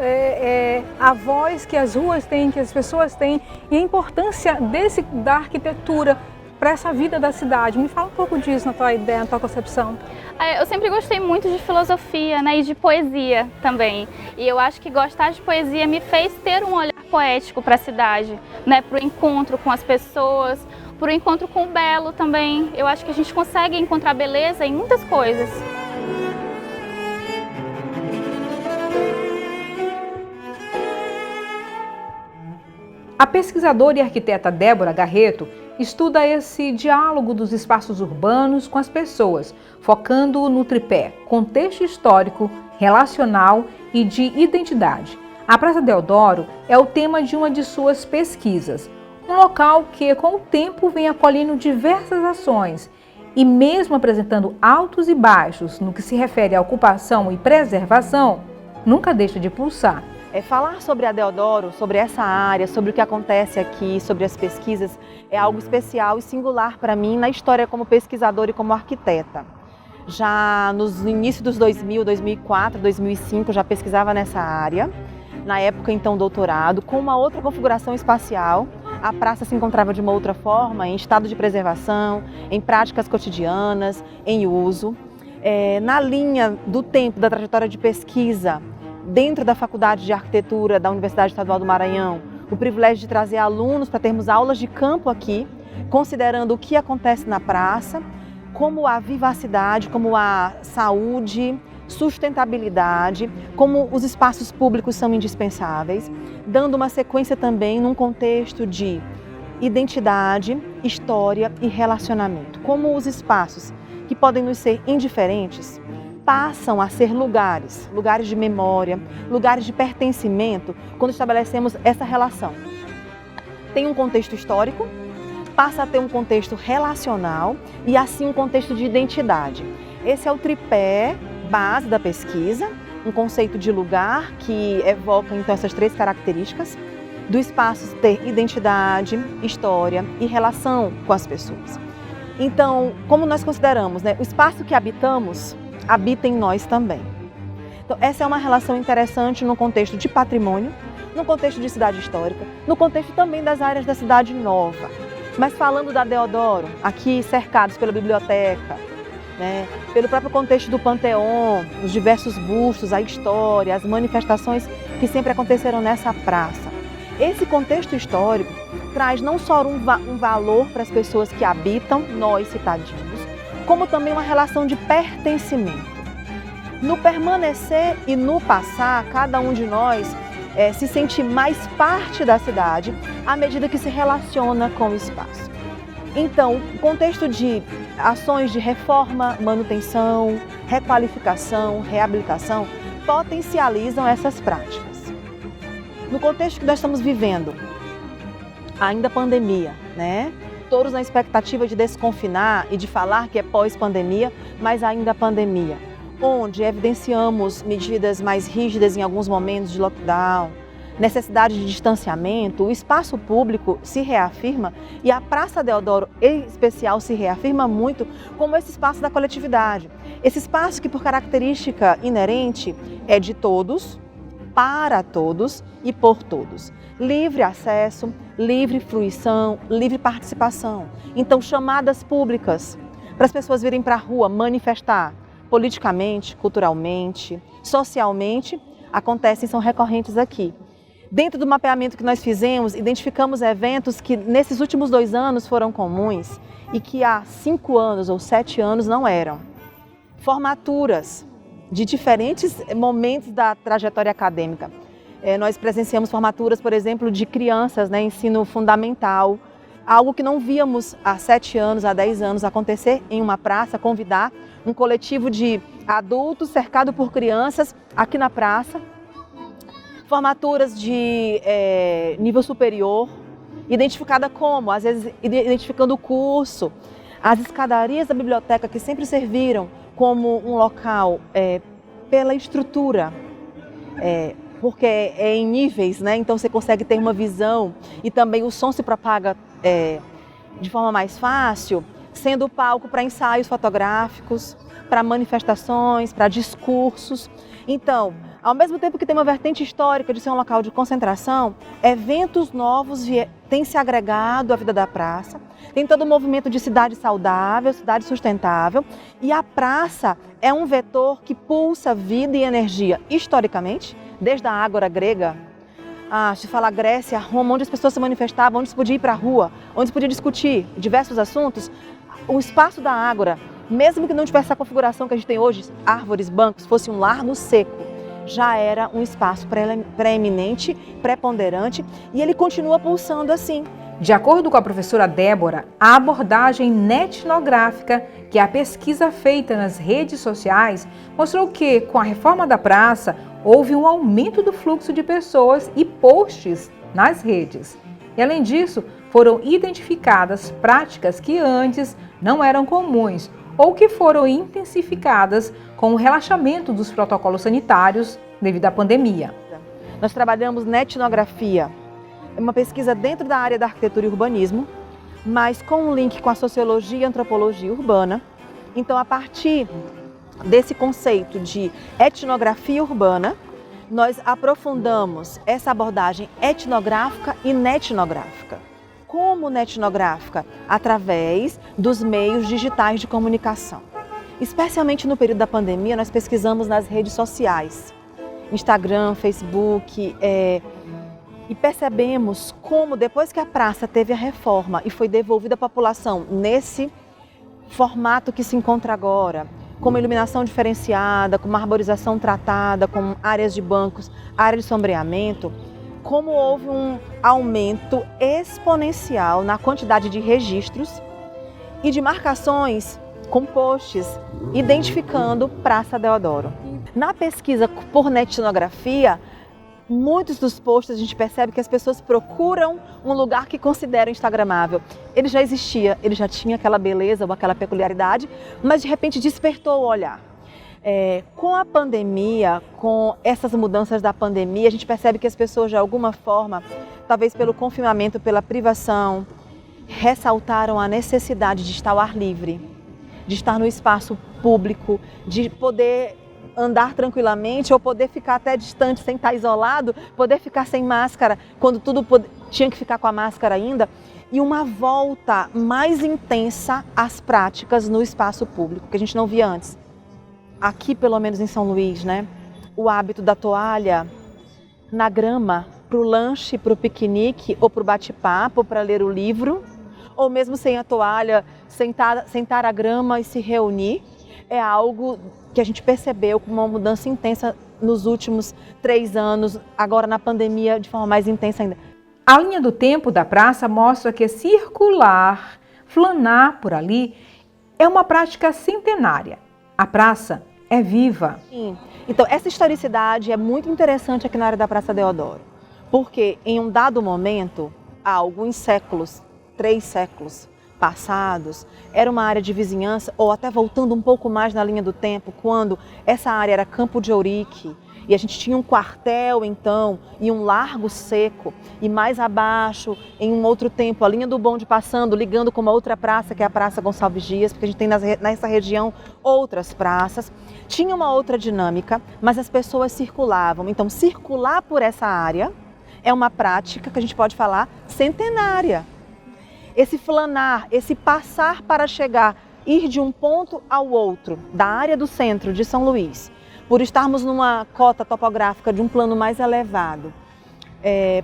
a voz que as ruas têm, que as pessoas têm e a importância da arquitetura para essa vida da cidade. Me fala um pouco disso na tua ideia, na tua concepção. Eu sempre gostei muito de filosofia, né, e de poesia também. E eu acho que gostar de poesia me fez ter um olhar poético para a cidade, né, para o encontro com as pessoas, para o encontro com o belo também. Eu acho que a gente consegue encontrar beleza em muitas coisas. A pesquisadora e arquiteta Débora Garreto estuda esse diálogo dos espaços urbanos com as pessoas, focando no tripé contexto histórico, relacional e de identidade. A Praça Deodoro é o tema de uma de suas pesquisas, um local que, com o tempo, vem acolhendo diversas ações e, mesmo apresentando altos e baixos no que se refere à ocupação e preservação, nunca deixa de pulsar. Falar sobre a Deodoro, sobre essa área, sobre o que acontece aqui, sobre as pesquisas, é algo especial e singular para mim na história como pesquisadora e como arquiteta. Já nos inícios dos 2000, 2004, 2005, já pesquisava nessa área. Na época, então, doutorado, com uma outra configuração espacial. A praça se encontrava de uma outra forma, em estado de preservação, em práticas cotidianas, em uso. Na linha do tempo, da trajetória de pesquisa, dentro da Faculdade de Arquitetura da Universidade Estadual do Maranhão, o privilégio de trazer alunos para termos aulas de campo aqui, considerando o que acontece na praça, como a vivacidade, como a saúde, sustentabilidade, como os espaços públicos são indispensáveis, dando uma sequência também num contexto de identidade, história e relacionamento. Como os espaços que podem nos ser indiferentes passam a ser lugares de memória, lugares de pertencimento, quando estabelecemos essa relação. Tem um contexto histórico, passa a ter um contexto relacional e assim um contexto de identidade. Esse é o tripé base da pesquisa, um conceito de lugar que evoca então essas três características do espaço ter identidade, história e relação com as pessoas. Então, como nós consideramos, né, o espaço que habitamos habita em nós também. Então, essa é uma relação interessante no contexto de patrimônio, no contexto de cidade histórica, no contexto também das áreas da cidade nova. Mas falando da Deodoro, aqui cercados pela biblioteca, né, pelo próprio contexto do Panteão, os diversos bustos, a história, as manifestações que sempre aconteceram nessa praça. Esse contexto histórico traz não só um valor para as pessoas que habitam, nós citadinos, como também uma relação de pertencimento. No permanecer e no passar, cada um de nós se sente mais parte da cidade à medida que se relaciona com o espaço. Então, o contexto de ações de reforma, manutenção, requalificação, reabilitação, potencializam essas práticas. No contexto que nós estamos vivendo, ainda pandemia, né? Todos na expectativa de desconfinar e de falar que é pós-pandemia, mas ainda pandemia, onde evidenciamos medidas mais rígidas em alguns momentos de lockdown, necessidade de distanciamento, o espaço público se reafirma e a Praça Deodoro, em especial, se reafirma muito como esse espaço da coletividade. Esse espaço que, por característica inerente, é de todos, para todos e por todos. Livre acesso, livre fruição, livre participação. Então, chamadas públicas para as pessoas virem para a rua manifestar politicamente, culturalmente, socialmente, acontecem, são recorrentes aqui. Dentro do mapeamento que nós fizemos, identificamos eventos que nesses últimos 2 anos foram comuns e que há 5 anos ou 7 anos não eram. Formaturas de diferentes momentos da trajetória acadêmica. Nós presenciamos formaturas, por exemplo, de crianças, né, ensino fundamental, algo que não víamos há 7 anos, há 10 anos acontecer em uma praça, convidar um coletivo de adultos cercado por crianças aqui na praça. Formaturas de nível superior, identificada como, às vezes identificando o curso, as escadarias da biblioteca que sempre serviram como um local pela estrutura, porque é em níveis, né? Então você consegue ter uma visão e também o som se propaga de forma mais fácil, sendo o palco para ensaios fotográficos, para manifestações, para discursos. Então, ao mesmo tempo que tem uma vertente histórica de ser um local de concentração, eventos novos têm se agregado à vida da praça, tem todo o movimento de cidade saudável, cidade sustentável, e a praça é um vetor que pulsa vida e energia historicamente, desde a ágora grega, se fala Grécia, Roma, onde as pessoas se manifestavam, onde se podia ir para a rua, onde se podia discutir diversos assuntos, o espaço da ágora, mesmo que não tivesse essa configuração que a gente tem hoje, árvores, bancos, fosse um largo seco, já era um espaço preeminente, preponderante, e ele continua pulsando assim. De acordo com a professora Débora, a abordagem netnográfica, que é a pesquisa feita nas redes sociais, mostrou que, com a reforma da praça, houve um aumento do fluxo de pessoas e posts nas redes. E, além disso, foram identificadas práticas que antes não eram comuns ou que foram intensificadas com o relaxamento dos protocolos sanitários devido à pandemia. Nós trabalhamos netnografia, é uma pesquisa dentro da área da arquitetura e urbanismo, mas com um link com a sociologia e antropologia urbana. Então, a partir desse conceito de etnografia urbana, nós aprofundamos essa abordagem etnográfica e netnográfica. Como netnográfica? Através dos meios digitais de comunicação. Especialmente no período da pandemia, nós pesquisamos nas redes sociais, Instagram, Facebook, e percebemos como depois que a praça teve a reforma e foi devolvida à população nesse formato que se encontra agora, com uma iluminação diferenciada, com uma arborização tratada, com áreas de bancos, área de sombreamento, como houve um aumento exponencial na quantidade de registros e de marcações com posts identificando Praça Deodoro. Na pesquisa por netnografia, muitos dos posts a gente percebe que as pessoas procuram um lugar que consideram instagramável. Ele já existia, ele já tinha aquela beleza ou aquela peculiaridade, mas de repente despertou o olhar. Com a pandemia, com essas mudanças da pandemia, a gente percebe que as pessoas de alguma forma, talvez pelo confinamento, pela privação, ressaltaram a necessidade de estar ao ar livre, de estar no espaço público, de poder andar tranquilamente ou poder ficar até distante sem estar isolado, poder ficar sem máscara, quando tudo tinha que ficar com a máscara ainda, e uma volta mais intensa às práticas no espaço público, que a gente não via antes. Aqui, pelo menos em São Luís, né? O hábito da toalha na grama, para o lanche, para o piquenique ou para o bate-papo, para ler o livro, ou mesmo sem a toalha, sentar à grama e se reunir, é algo que a gente percebeu como uma mudança intensa nos últimos 3 anos, agora na pandemia de forma mais intensa ainda. A linha do tempo da praça mostra que circular Flanar por ali é uma prática centenária. A praça é viva. Sim. Então, essa historicidade é muito interessante aqui na área da Praça Deodoro, porque em um dado momento, há alguns séculos, 3 séculos passados, era uma área de vizinhança, ou até voltando um pouco mais na linha do tempo, quando essa área era Campo de Ourique, e a gente tinha um quartel, então, e um largo seco, e mais abaixo, em um outro tempo, a linha do bonde passando, ligando com uma outra praça, que é a Praça Gonçalves Dias, porque a gente tem nessa região outras praças. Tinha uma outra dinâmica, mas as pessoas circulavam. Então, circular por essa área é uma prática que a gente pode falar centenária. Esse flanar, esse passar para chegar, ir de um ponto ao outro, da área do centro de São Luís, por estarmos numa cota topográfica de um plano mais elevado,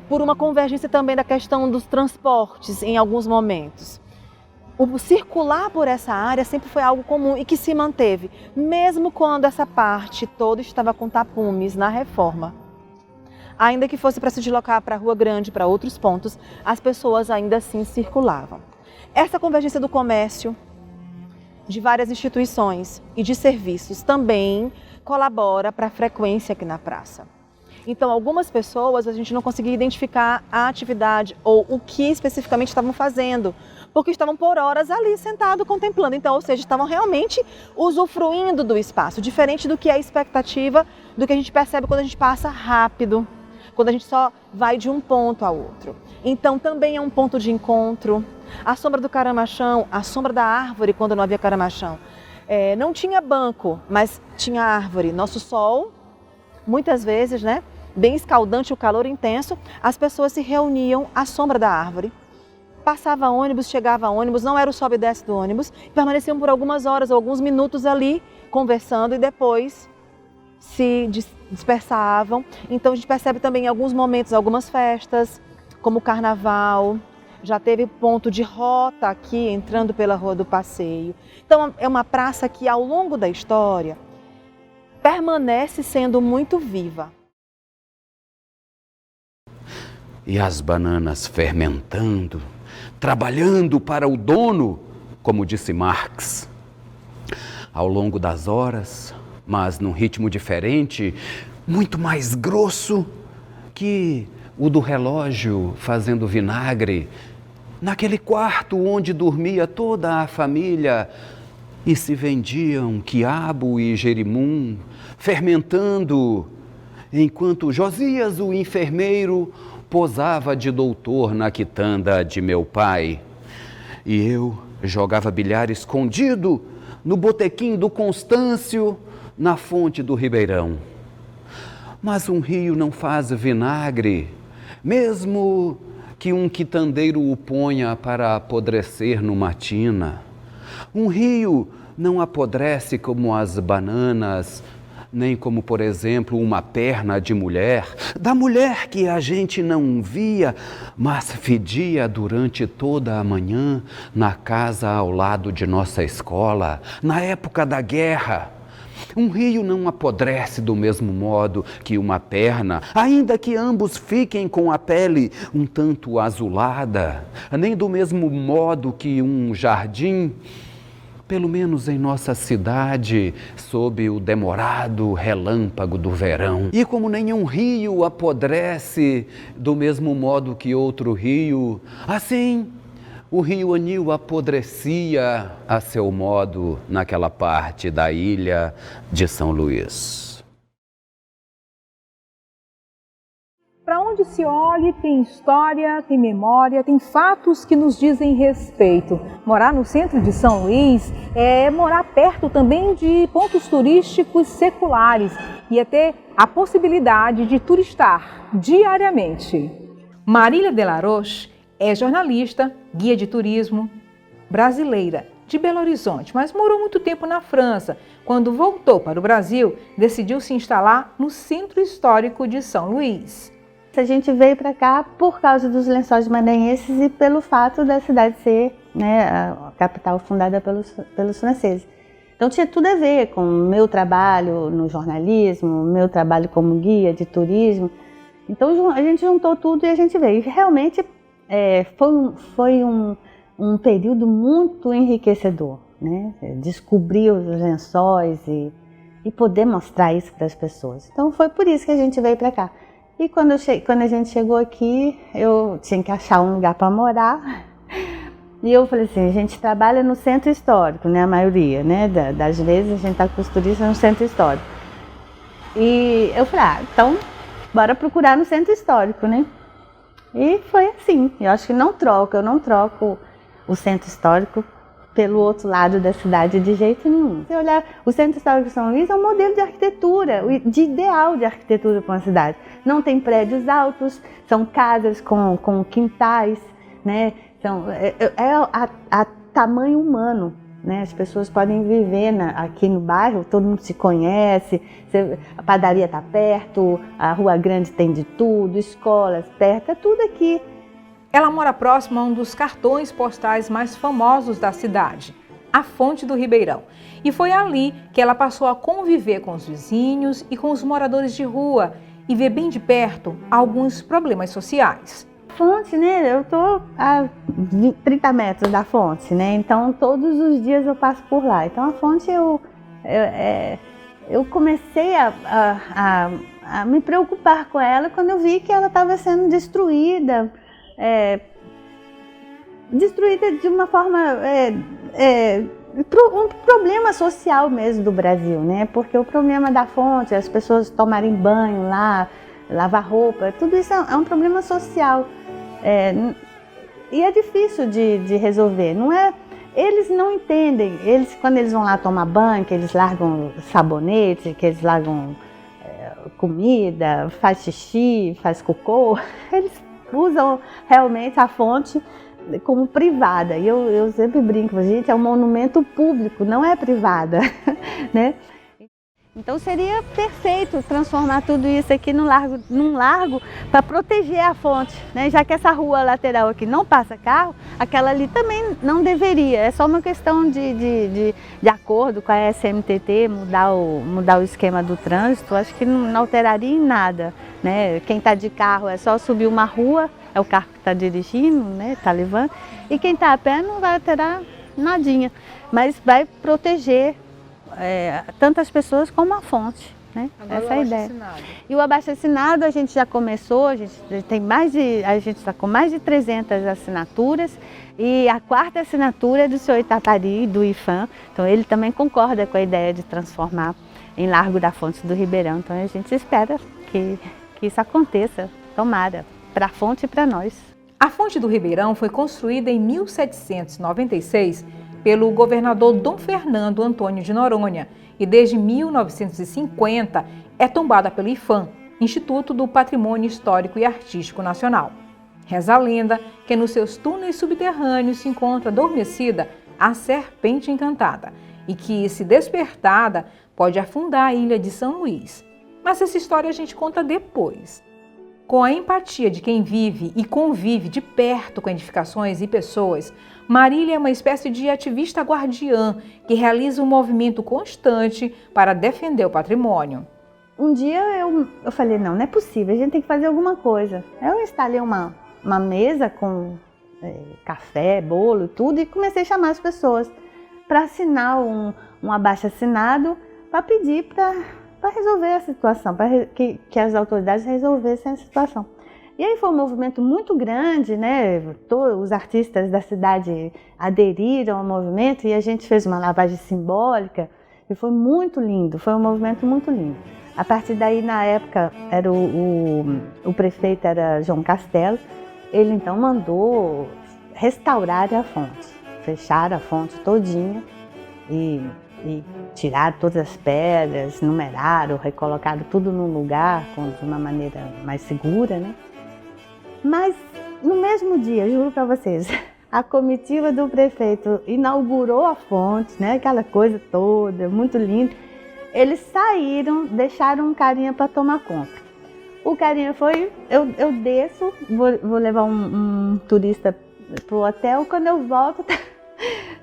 por uma convergência também da questão dos transportes em alguns momentos. O circular por essa área sempre foi algo comum e que se manteve, mesmo quando essa parte toda estava com tapumes na reforma. Ainda que fosse para se deslocar para a Rua Grande, para outros pontos, as pessoas ainda assim circulavam. Essa convergência do comércio, de várias instituições e de serviços também colabora para a frequência aqui na praça. Então, algumas pessoas a gente não conseguia identificar a atividade ou o que especificamente estavam fazendo, porque estavam por horas ali sentados contemplando. Então, ou seja, estavam realmente usufruindo do espaço, diferente do que é a expectativa, do que a gente percebe quando a gente passa rápido, quando a gente só vai de um ponto ao outro. Então, também é um ponto de encontro. A sombra do caramachão, a sombra da árvore, quando não havia caramachão. Não tinha banco, mas tinha árvore. Nosso sol, muitas vezes, né, bem escaldante, o calor intenso, as pessoas se reuniam à sombra da árvore. Passava ônibus, chegava ônibus, não era o sobe e desce do ônibus, permaneciam por algumas horas ou alguns minutos ali, conversando e depois se dispersavam. Então a gente percebe também em alguns momentos, algumas festas, como o carnaval, já teve ponto de rota aqui, entrando pela Rua do Passeio. Então é uma praça que ao longo da história permanece sendo muito viva. E as bananas fermentando, trabalhando para o dono, como disse Marx. Ao longo das horas, mas num ritmo diferente, muito mais grosso que o do relógio fazendo vinagre, naquele quarto onde dormia toda a família e se vendiam quiabo e jerimum, fermentando, enquanto Josias, o enfermeiro, posava de doutor na quitanda de meu pai. E eu jogava bilhar escondido no botequim do Constâncio, na fonte do Ribeirão. Mas um rio não faz vinagre, mesmo que um quitandeiro o ponha para apodrecer numa tina. Um rio não apodrece como as bananas, nem como, por exemplo, uma perna de mulher, da mulher que a gente não via, mas fedia durante toda a manhã na casa ao lado de nossa escola, na época da guerra. Um rio não apodrece do mesmo modo que uma perna, ainda que ambos fiquem com a pele um tanto azulada, nem do mesmo modo que um jardim, pelo menos em nossa cidade, sob o demorado relâmpago do verão. E como nenhum rio apodrece do mesmo modo que outro rio, assim o rio Anil apodrecia a seu modo naquela parte da ilha de São Luís. Para onde se olhe, tem história, tem memória, tem fatos que nos dizem respeito. Morar no centro de São Luís é morar perto também de pontos turísticos seculares e é ter a possibilidade de turistar diariamente. Marília Delaroche é jornalista, guia de turismo, brasileira, de Belo Horizonte, mas morou muito tempo na França. Quando voltou para o Brasil, decidiu se instalar no Centro Histórico de São Luís. A gente veio para cá por causa dos Lençóis Maranhenses e pelo fato da cidade ser, né, a capital fundada pelos franceses. Então tinha tudo a ver com o meu trabalho no jornalismo, o meu trabalho como guia de turismo. Então a gente juntou tudo e a gente veio. E realmente foi um período muito enriquecedor, né? Descobrir os lençóis e poder mostrar isso para as pessoas. Então foi por isso que a gente veio para cá. E quando a gente chegou aqui, eu tinha que achar um lugar para morar. E eu falei assim, a gente trabalha no centro histórico, né? A maioria, né? Das vezes a gente está com os turistas no centro histórico. E eu falei, então bora procurar no centro histórico, né? E foi assim. Eu acho que eu não troco o centro histórico pelo outro lado da cidade de jeito nenhum. Se olhar, o Centro Histórico de São Luís é um modelo de arquitetura, de ideal de arquitetura para uma cidade. Não tem prédios altos, são casas com quintais, né? A tamanho humano, né? As pessoas podem viver aqui no bairro, todo mundo se conhece, a padaria está perto, a Rua Grande tem de tudo, escolas perto, é tudo aqui. Ela mora próxima a um dos cartões postais mais famosos da cidade, a Fonte do Ribeirão. E foi ali que ela passou a conviver com os vizinhos e com os moradores de rua e ver bem de perto alguns problemas sociais. Fonte, né? Eu estou a 30 metros da fonte, né? Então todos os dias eu passo por lá. Então a fonte eu comecei a me preocupar com ela quando eu vi que ela estava sendo destruída. Destruída de uma forma, um problema social mesmo do Brasil, né? Porque o problema da fonte, as pessoas tomarem banho lá, lavar roupa, tudo isso é um problema social. E é difícil de resolver, não é? Eles não entendem, quando eles vão lá tomar banho, que eles largam sabonete, que eles largam comida, faz xixi, faz cocô, eles usam realmente a fonte como privada. E eu sempre brinco, gente, é um monumento público, não é privada, né? Então seria perfeito transformar tudo isso aqui num largo para proteger a fonte, né? Já que essa rua lateral aqui não passa carro, aquela ali também não deveria. É só uma questão de acordo com a SMTT, mudar o esquema do trânsito. Acho que não alteraria em nada, né? Quem está de carro é só subir uma rua, é o carro que está dirigindo, né? Está levando. E quem está a pé não vai alterar nadinha, mas vai proteger tantas pessoas como a fonte, né? Agora essa é a ideia. E o abaixo-assinado a gente já começou, a gente está com mais de 300 assinaturas e a 4ª assinatura é do senhor Itapari, do IFAM, então ele também concorda com a ideia de transformar em Largo da Fonte do Ribeirão, então a gente espera que isso aconteça, tomara, para a fonte e para nós. A Fonte do Ribeirão foi construída em 1796 pelo governador Dom Fernando Antônio de Noronha e desde 1950 é tombada pelo IFAM, Instituto do Patrimônio Histórico e Artístico Nacional. Reza a lenda que nos seus túneis subterrâneos se encontra adormecida a serpente encantada e que, se despertada, pode afundar a ilha de São Luís. Mas essa história a gente conta depois. Com a empatia de quem vive e convive de perto com edificações e pessoas, Marília é uma espécie de ativista guardiã que realiza um movimento constante para defender o patrimônio. Um dia eu falei, não é possível, a gente tem que fazer alguma coisa. Eu instalei uma mesa com café, bolo e tudo e comecei a chamar as pessoas para assinar um abaixo-assinado para pedir para resolver a situação, para que as autoridades resolvessem a situação. E aí foi um movimento muito grande, né? Todos os artistas da cidade aderiram ao movimento e a gente fez uma lavagem simbólica e foi muito lindo, foi um movimento muito lindo. A partir daí, na época, era o prefeito era João Castelo, ele então mandou restaurar a fonte, fechar a fonte todinha e tiraram todas as pedras, numeraram, recolocaram tudo num lugar de uma maneira mais segura, né? Mas no mesmo dia, juro para vocês, a comitiva do prefeito inaugurou a fonte, né? Aquela coisa toda, muito linda. Eles saíram, deixaram um carinha para tomar conta. O carinha foi, eu desço, vou levar um turista pro hotel, quando eu volto,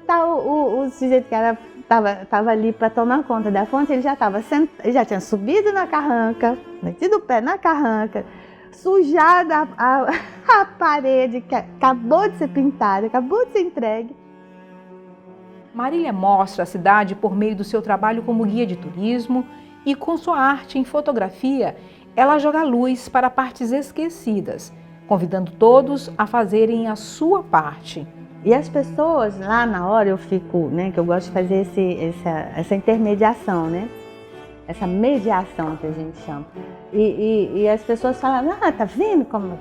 tá o sujeito que era estava ali para tomar conta da fonte, ele já tinha subido na carranca, metido o pé na carranca, sujada a parede que acabou de ser pintada, acabou de ser entregue. Marília mostra a cidade por meio do seu trabalho como guia de turismo e com sua arte em fotografia, ela joga luz para partes esquecidas, convidando todos a fazerem a sua parte. E as pessoas, lá na hora eu fico, né, que eu gosto de fazer essa intermediação, né? Essa mediação que a gente chama. E as pessoas falam, tá vendo como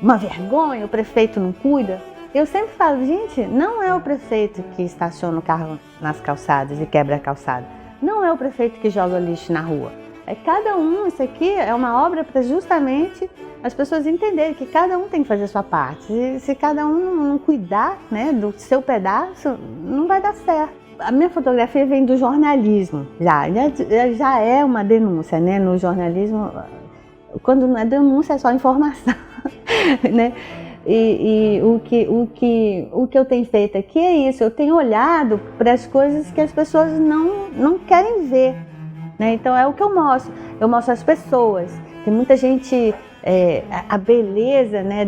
uma vergonha, o prefeito não cuida? Eu sempre falo, gente, não é o prefeito que estaciona o carro nas calçadas e quebra a calçada. Não é o prefeito que joga lixo na rua. É cada um, isso aqui é uma obra para justamente as pessoas entenderem que cada um tem que fazer a sua parte. Se cada um não cuidar, né, do seu pedaço, não vai dar certo. A minha fotografia vem do jornalismo, já é uma denúncia, né? No jornalismo, quando não é denúncia é só informação, né? E o que eu tenho feito aqui é isso, eu tenho olhado para as coisas que as pessoas não querem ver, né? Então é o que eu mostro as pessoas. Tem muita gente, a beleza, né,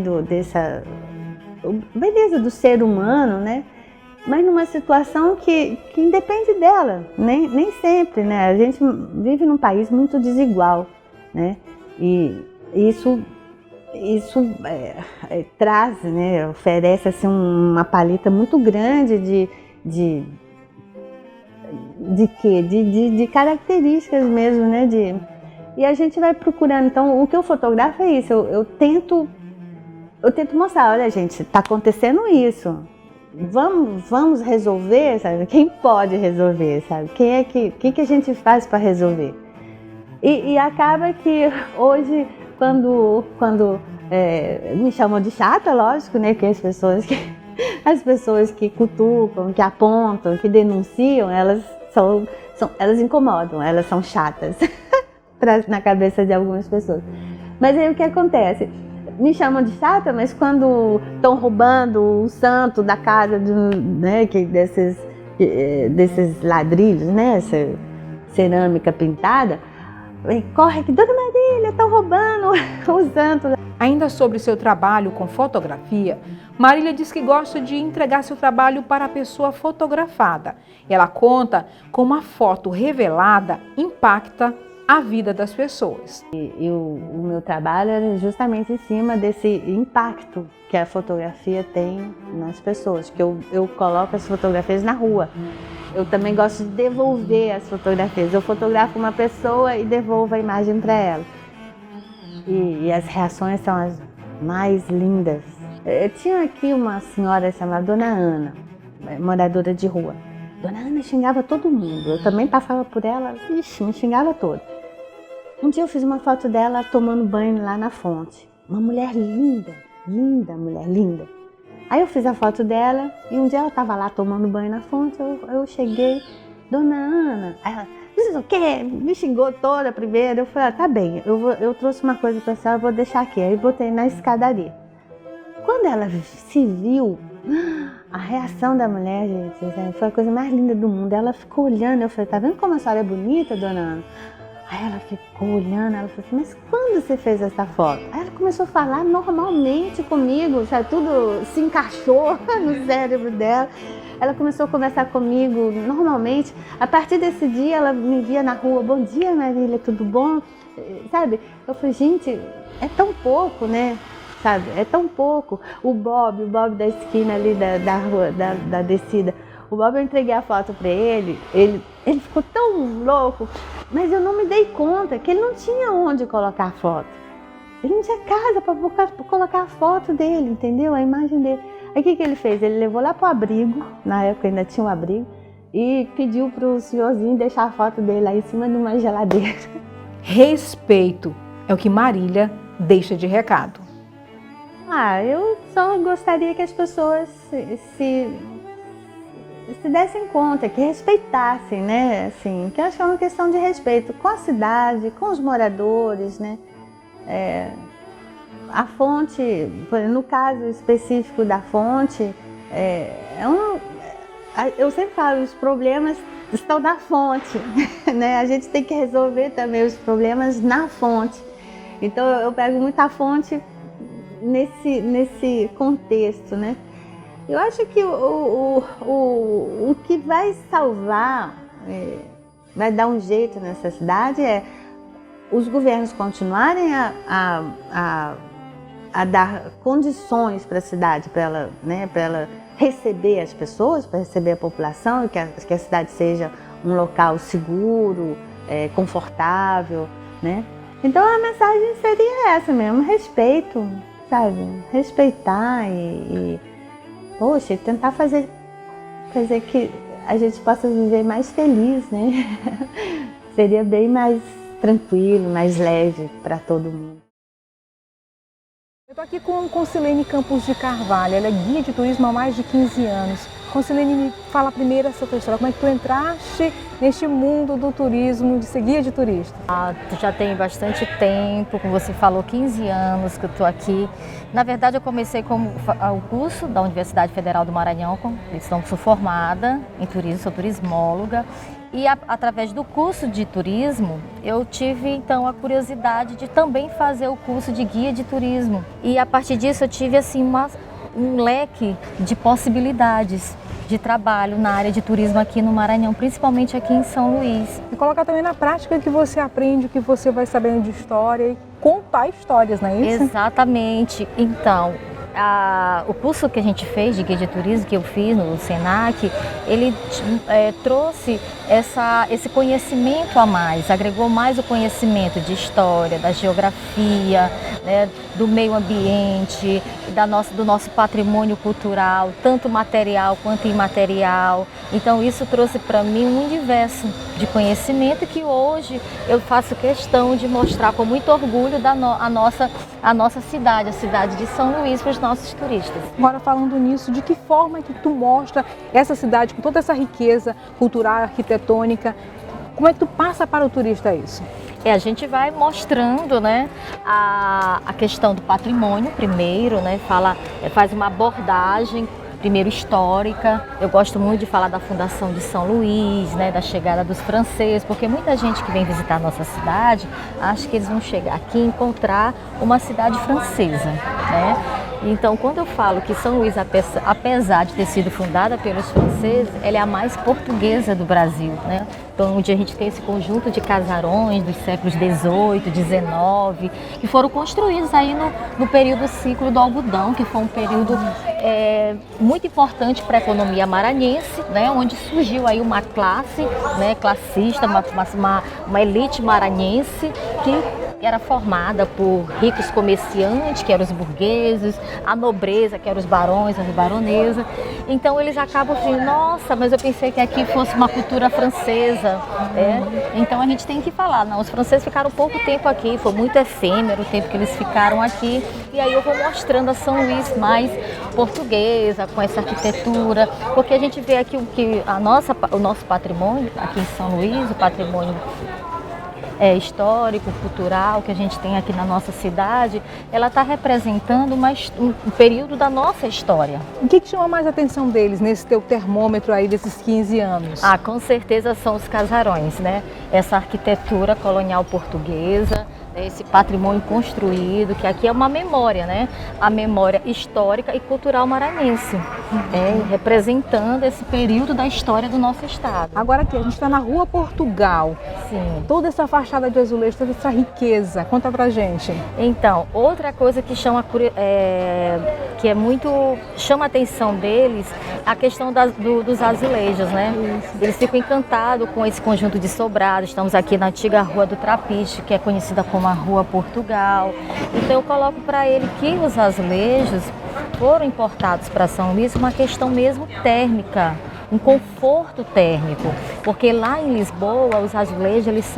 beleza do ser humano, né? Mas numa situação que independe dela, nem sempre, né? A gente vive num país muito desigual, né? E isso traz, né? Oferece assim, uma paleta muito grande de características mesmo, né? E a gente vai procurando. Então, o que eu fotografo é isso. Eu tento mostrar, olha, gente, está acontecendo isso. Vamos resolver, sabe? Quem pode resolver, sabe? Quem que a gente faz para resolver? E acaba que hoje, quando me chamam de chata, lógico, né? Que as pessoas que cutucam, que apontam, que denunciam, elas incomodam, elas são chatas na cabeça de algumas pessoas. Mas aí o que acontece? Me chamam de chata, mas quando estão roubando o santo da casa, né, desses ladrilhos, né, essa cerâmica pintada, corre aqui, Dona Marília, estão roubando o santo. Ainda sobre seu trabalho com fotografia, Marília diz que gosta de entregar seu trabalho para a pessoa fotografada. Ela conta como a foto revelada impacta a vida das pessoas. E o meu trabalho é justamente em cima desse impacto que a fotografia tem nas pessoas, que eu coloco as fotografias na rua. Eu também gosto de devolver as fotografias. Eu fotografo uma pessoa e devolvo a imagem para ela. E as reações são as mais lindas. Eu tinha aqui uma senhora chamada Dona Ana, moradora de rua. Dona Ana xingava todo mundo. Eu também passava por ela, ixi, me xingava toda. Um dia eu fiz uma foto dela tomando banho lá na fonte. Uma mulher linda, linda, mulher linda. Aí eu fiz a foto dela e um dia ela estava lá tomando banho na fonte. Eu cheguei, Dona Ana. Aí ela, o quê? Me xingou toda primeiro. Eu falei, tá bem, eu trouxe uma coisa para a senhora, eu vou deixar aqui. Aí botei na escadaria. Quando ela se viu, a reação da mulher, gente, foi a coisa mais linda do mundo. Ela ficou olhando, eu falei, tá vendo como a senhora é bonita, Dona Ana? Aí ela ficou olhando, ela falou assim, mas quando você fez essa foto? Aí ela começou a falar normalmente comigo, sabe? Tudo se encaixou no cérebro dela. Ela começou a conversar comigo normalmente. A partir desse dia, ela me via na rua, bom dia, Marília, tudo bom? Sabe? Eu falei, gente, é tão pouco, né? Sabe? É tão pouco. O Bob da esquina ali da rua, da descida. O Bob, eu entreguei a foto para ele ficou tão louco, mas eu não me dei conta que ele não tinha onde colocar a foto. Ele não tinha casa para colocar a foto dele, entendeu? A imagem dele. Aí o que ele fez? Ele levou lá para o abrigo, na época ainda tinha um abrigo, e pediu para o senhorzinho deixar a foto dele lá em cima de uma geladeira. Respeito é o que Marília deixa de recado. Eu só gostaria que as pessoas se dessem conta, que respeitassem, né? Assim, que eu acho que é uma questão de respeito com a cidade, com os moradores, né? A fonte, no caso específico da fonte, eu sempre falo, os problemas estão na fonte, né? A gente tem que resolver também os problemas na fonte. Então eu pego muita fonte nesse contexto, né? Eu acho que o que vai salvar, vai dar um jeito nessa cidade é os governos continuarem a dar condições para a cidade, para ela, né, para ela receber as pessoas, para receber a população, e que a cidade seja um local seguro, confortável, né? Então a mensagem seria essa mesmo, respeito, sabe? Respeitar poxa, tentar fazer que a gente possa viver mais feliz, né? Seria bem mais tranquilo, mais leve para todo mundo. Eu estou aqui com Concilene Campos de Carvalho, ela é guia de turismo há mais de 15 anos. Concilene, me fala primeiro essa tua história, como é que tu entraste neste mundo do turismo, de ser guia de turista? Já tem bastante tempo, como você falou, 15 anos que eu estou aqui. Na verdade, eu comecei como o curso da Universidade Federal do Maranhão, sou formada em turismo, sou turismóloga. E através do curso de turismo, eu tive então a curiosidade de também fazer o curso de guia de turismo. E a partir disso eu tive assim um leque de possibilidades de trabalho na área de turismo aqui no Maranhão, principalmente aqui em São Luís. E colocar também na prática que você aprende, o que você vai sabendo de história e contar histórias, não é isso? Exatamente. Então, o curso que a gente fez de guia de turismo, que eu fiz no Senac, ele trouxe esse conhecimento a mais, agregou mais o conhecimento de história, da geografia, né, do meio ambiente, do nosso patrimônio cultural, tanto material quanto imaterial. Então isso trouxe para mim um universo de conhecimento que hoje eu faço questão de mostrar com muito orgulho a nossa cidade, a cidade de São Luís, para os nossos turistas. Agora, falando nisso, de que forma que tu mostra essa cidade com toda essa riqueza cultural, arquitetônica, como é que tu passa para o turista isso? A gente vai mostrando, né, a questão do patrimônio primeiro, né, faz uma abordagem primeiro histórica. Eu gosto muito de falar da fundação de São Luís, né, da chegada dos franceses, porque muita gente que vem visitar a nossa cidade acha que eles vão chegar aqui e encontrar uma cidade francesa, né? Então, quando eu falo que São Luís, apesar de ter sido fundada pelos franceses, ela é a mais portuguesa do Brasil, né? Então, onde a gente tem esse conjunto de casarões dos séculos XVIII, XIX, que foram construídos aí no período ciclo do algodão, que foi um período muito importante para a economia maranhense, né? Onde surgiu aí uma classe, né, classista, uma elite maranhense que era formada por ricos comerciantes, que eram os burgueses, a nobreza, que eram os barões, as baronesas. Então eles acabam assim, nossa, mas eu pensei que aqui fosse uma cultura francesa. Então a gente tem que falar, não, os franceses ficaram pouco tempo aqui, foi muito efêmero o tempo que eles ficaram aqui. E aí eu vou mostrando a São Luís mais portuguesa, com essa arquitetura, porque a gente vê aqui que o nosso patrimônio aqui em São Luís, o patrimônio histórico, cultural que a gente tem aqui na nossa cidade, ela está representando um período da nossa história. O que chama mais a atenção deles nesse teu termômetro aí desses 15 anos? Com certeza são os casarões, né? Essa arquitetura colonial portuguesa, esse patrimônio construído, que aqui é uma memória, né? A memória histórica e cultural maranhense, representando esse período da história do nosso estado. Agora aqui, a gente está na Rua Portugal. Sim. Toda essa fachada de azulejo, toda essa riqueza, conta pra gente. Então, outra coisa que chama a atenção deles, a questão dos azulejos, né? Isso. Eles ficam encantados com esse conjunto de sobrados. Estamos aqui na antiga Rua do Trapiche, que é conhecida como a Rua Portugal. Então eu coloco para ele que os azulejos foram importados para São Luís uma questão mesmo térmica, um conforto térmico, porque lá em Lisboa os azulejos eles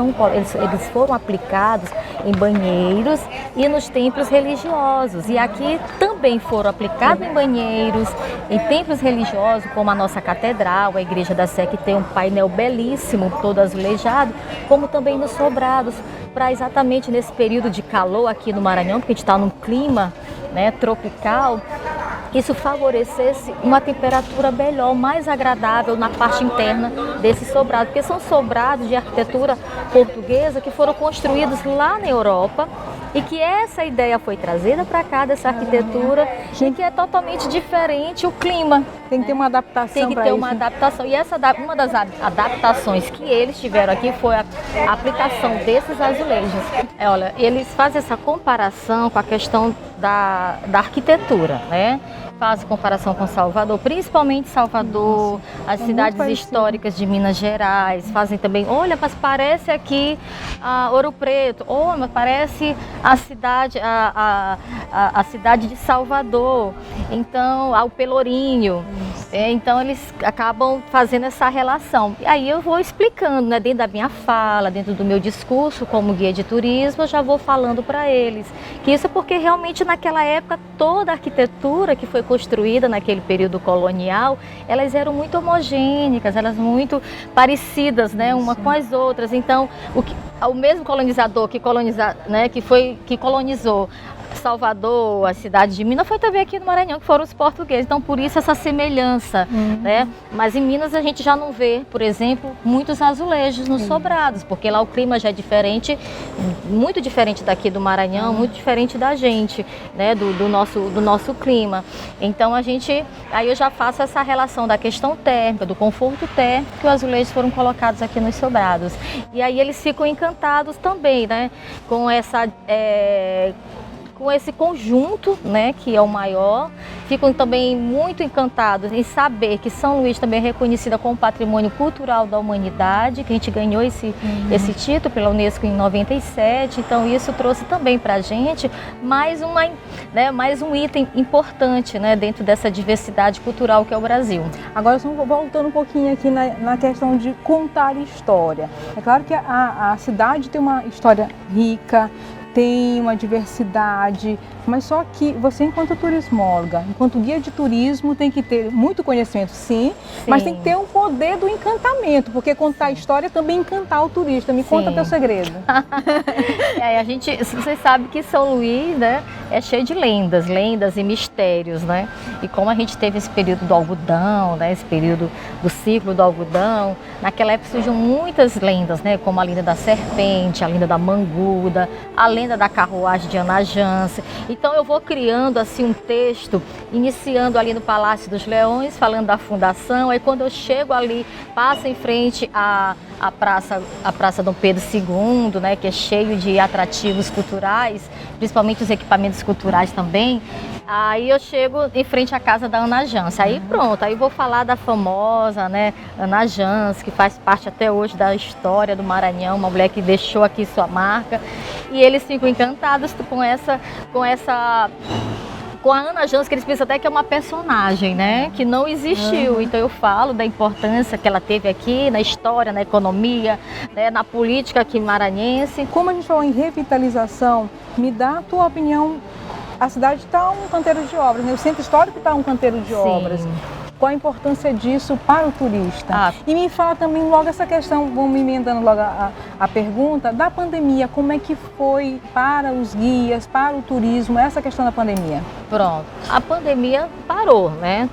foram aplicados em banheiros e nos templos religiosos, e aqui também foram aplicados em banheiros, em templos religiosos, como a nossa catedral, a Igreja da Sé, que tem um painel belíssimo, todo azulejado, como também nos sobrados, para exatamente nesse período de calor aqui no Maranhão, porque a gente está num clima, né, tropical, isso favorecesse uma temperatura melhor, mais agradável na parte interna desse sobrado, porque são sobrados de arquitetura portuguesa que foram construídos lá na Europa, e que essa ideia foi trazida para cá, dessa arquitetura, e que é totalmente diferente o clima. Tem que ter uma adaptação. Tem que ter uma adaptação. E uma das adaptações que eles tiveram aqui foi a aplicação desses azulejos. Olha, eles fazem essa comparação com a questão da arquitetura, né? Faz comparação com Salvador, principalmente Salvador, as cidades históricas de Minas Gerais, fazem também, olha, mas parece aqui Ouro Preto, mas parece a cidade de Salvador, então, ao Pelourinho. Então eles acabam fazendo essa relação. E aí eu vou explicando, né, dentro da minha fala, dentro do meu discurso como guia de turismo, eu já vou falando para eles. Que isso é porque realmente naquela época toda a arquitetura que foi construída naquele período colonial, elas eram muito homogêneas, elas muito parecidas, né, uma com as outras. Então, o mesmo colonizador que colonizou Salvador, a cidade de Minas, foi também aqui no Maranhão, que foram os portugueses. Então, por isso essa semelhança, né? Mas em Minas a gente já não vê, por exemplo, muitos azulejos nos sobrados, porque lá o clima já é diferente, muito diferente daqui do Maranhão, muito diferente da gente, né? Do nosso clima. Então, aí eu já faço essa relação da questão térmica, do conforto térmico, que os azulejos foram colocados aqui nos sobrados. E aí eles ficam encantados também, né? Com esse conjunto, né, que é o maior, ficam também muito encantados em saber que São Luís também é reconhecida como Patrimônio Cultural da Humanidade, que a gente ganhou esse título pela Unesco em 97, então isso trouxe também para a gente mais um item importante, né, dentro dessa diversidade cultural que é o Brasil. Agora, voltando um pouquinho aqui na questão de contar história. É claro que a cidade tem uma história rica, tem uma diversidade, mas só que você, enquanto turismóloga, enquanto guia de turismo, tem que ter muito conhecimento, sim, mas tem que ter o poder do encantamento, porque contar a história é também encantar o turista. Me conta teu segredo. Você sabe que São Luís, né, é cheio de lendas e mistérios, né? E como a gente teve esse período do algodão, né, esse período do ciclo do algodão, naquela época surgiam muitas lendas, né, como a lenda da serpente, a lenda da manguda, a lenda da carruagem de Ana Jance. Então eu vou criando assim um texto, iniciando ali no Palácio dos Leões, falando da fundação. Aí quando eu chego ali, passo em frente à Praça Dom Pedro II, né, que é cheio de atrativos culturais, principalmente os equipamentos culturais também. Aí eu chego em frente à casa da Ana Jance. Aí pronto, aí vou falar da famosa, né, Ana Jance, que faz parte até hoje da história do Maranhão, uma mulher que deixou aqui sua marca. E eles ficam encantados com a Ana Jance, que eles pensam até que é uma personagem, né, que não existiu. Então eu falo da importância que ela teve aqui na história, na economia, né, na política aqui maranhense. Como a gente falou em revitalização, me dá a tua opinião. A cidade está um canteiro de obras, né? O centro histórico está um canteiro de obras. Qual a importância disso para o turista? E me fala também logo essa questão, vamos emendando logo a pergunta, da pandemia. Como é que foi para os guias, para o turismo, essa questão da pandemia? Pronto. A pandemia parou, né?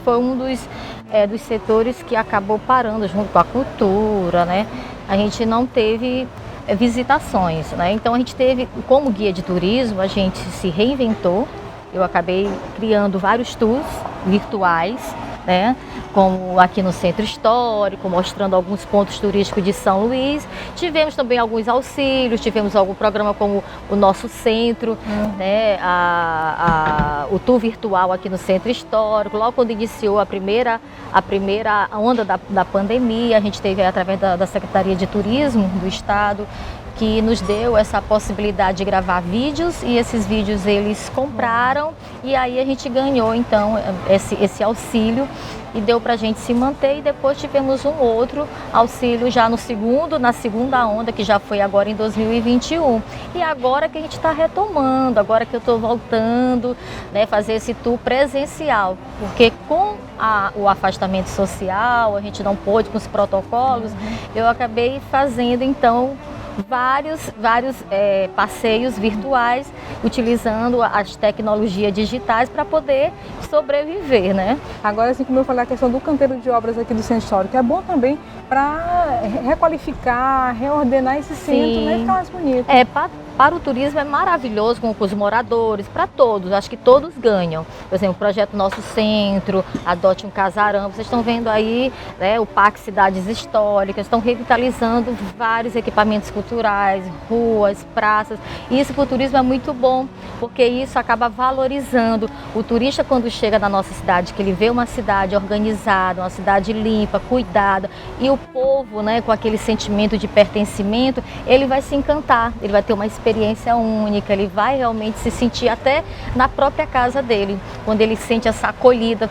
Foi um dos setores que acabou parando junto com a cultura, né? A gente não teve visitações, né? Então a gente teve, como guia de turismo, a gente se reinventou. Eu acabei criando vários tours virtuais, né? Como aqui no Centro Histórico, mostrando alguns pontos turísticos de São Luís. Tivemos também alguns auxílios, tivemos algum programa como o nosso centro, né? O tour virtual aqui no Centro Histórico. Logo quando iniciou a primeira onda da pandemia, a gente teve através da Secretaria de Turismo do Estado, que nos deu essa possibilidade de gravar vídeos, e esses vídeos eles compraram, e aí a gente ganhou então esse auxílio e deu para a gente se manter. E depois tivemos um outro auxílio já na segunda onda, que já foi agora em 2021. E agora que a gente está retomando, agora que eu estou voltando, né, fazer esse tour presencial, porque com o afastamento social, a gente não pôde com os protocolos, eu acabei fazendo então vários passeios virtuais utilizando as tecnologias digitais para poder sobreviver, né? Agora, assim como eu falei, a questão do canteiro de obras aqui do Centro Histórico é bom também para requalificar, reordenar esse centro, né, e ficar mais bonito. Para o turismo é maravilhoso com os moradores, para todos, acho que todos ganham. Por exemplo, o projeto Nosso Centro, Adote um Casarão, vocês estão vendo aí, né, o Parque Cidades Históricas, estão revitalizando vários equipamentos culturais, ruas, praças. E isso para o turismo é muito bom, porque isso acaba valorizando. O turista, quando chega na nossa cidade, que ele vê uma cidade organizada, uma cidade limpa, cuidada, e o povo, né, com aquele sentimento de pertencimento, ele vai se encantar, ele vai ter uma experiência única, ele vai realmente se sentir até na própria casa dele, quando ele sente essa acolhida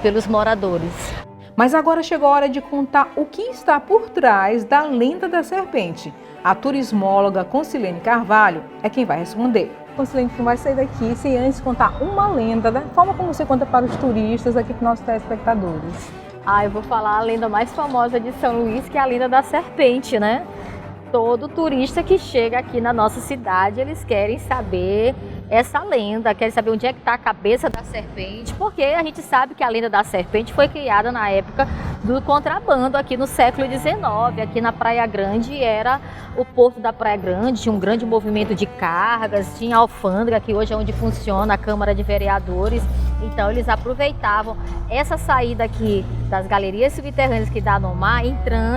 pelos moradores. Mas agora chegou a hora de contar o que está por trás da lenda da serpente. A turismóloga Concilene Carvalho é quem vai responder. Concilene, não vai sair daqui sem antes contar uma lenda, da forma como você conta para os turistas aqui, para os nossos telespectadores. Eu vou falar a lenda mais famosa de São Luís, que é a lenda da serpente, né? Todo turista que chega aqui na nossa cidade, eles querem saber essa lenda, querem saber onde é que está a cabeça da serpente, porque a gente sabe que a lenda da serpente foi criada na época do contrabando aqui no século XIX, aqui na Praia Grande, era o porto da Praia Grande, tinha um grande movimento de cargas, tinha a alfândega, que hoje é onde funciona a Câmara de Vereadores, então eles aproveitavam essa saída aqui das galerias subterrâneas que dá no mar,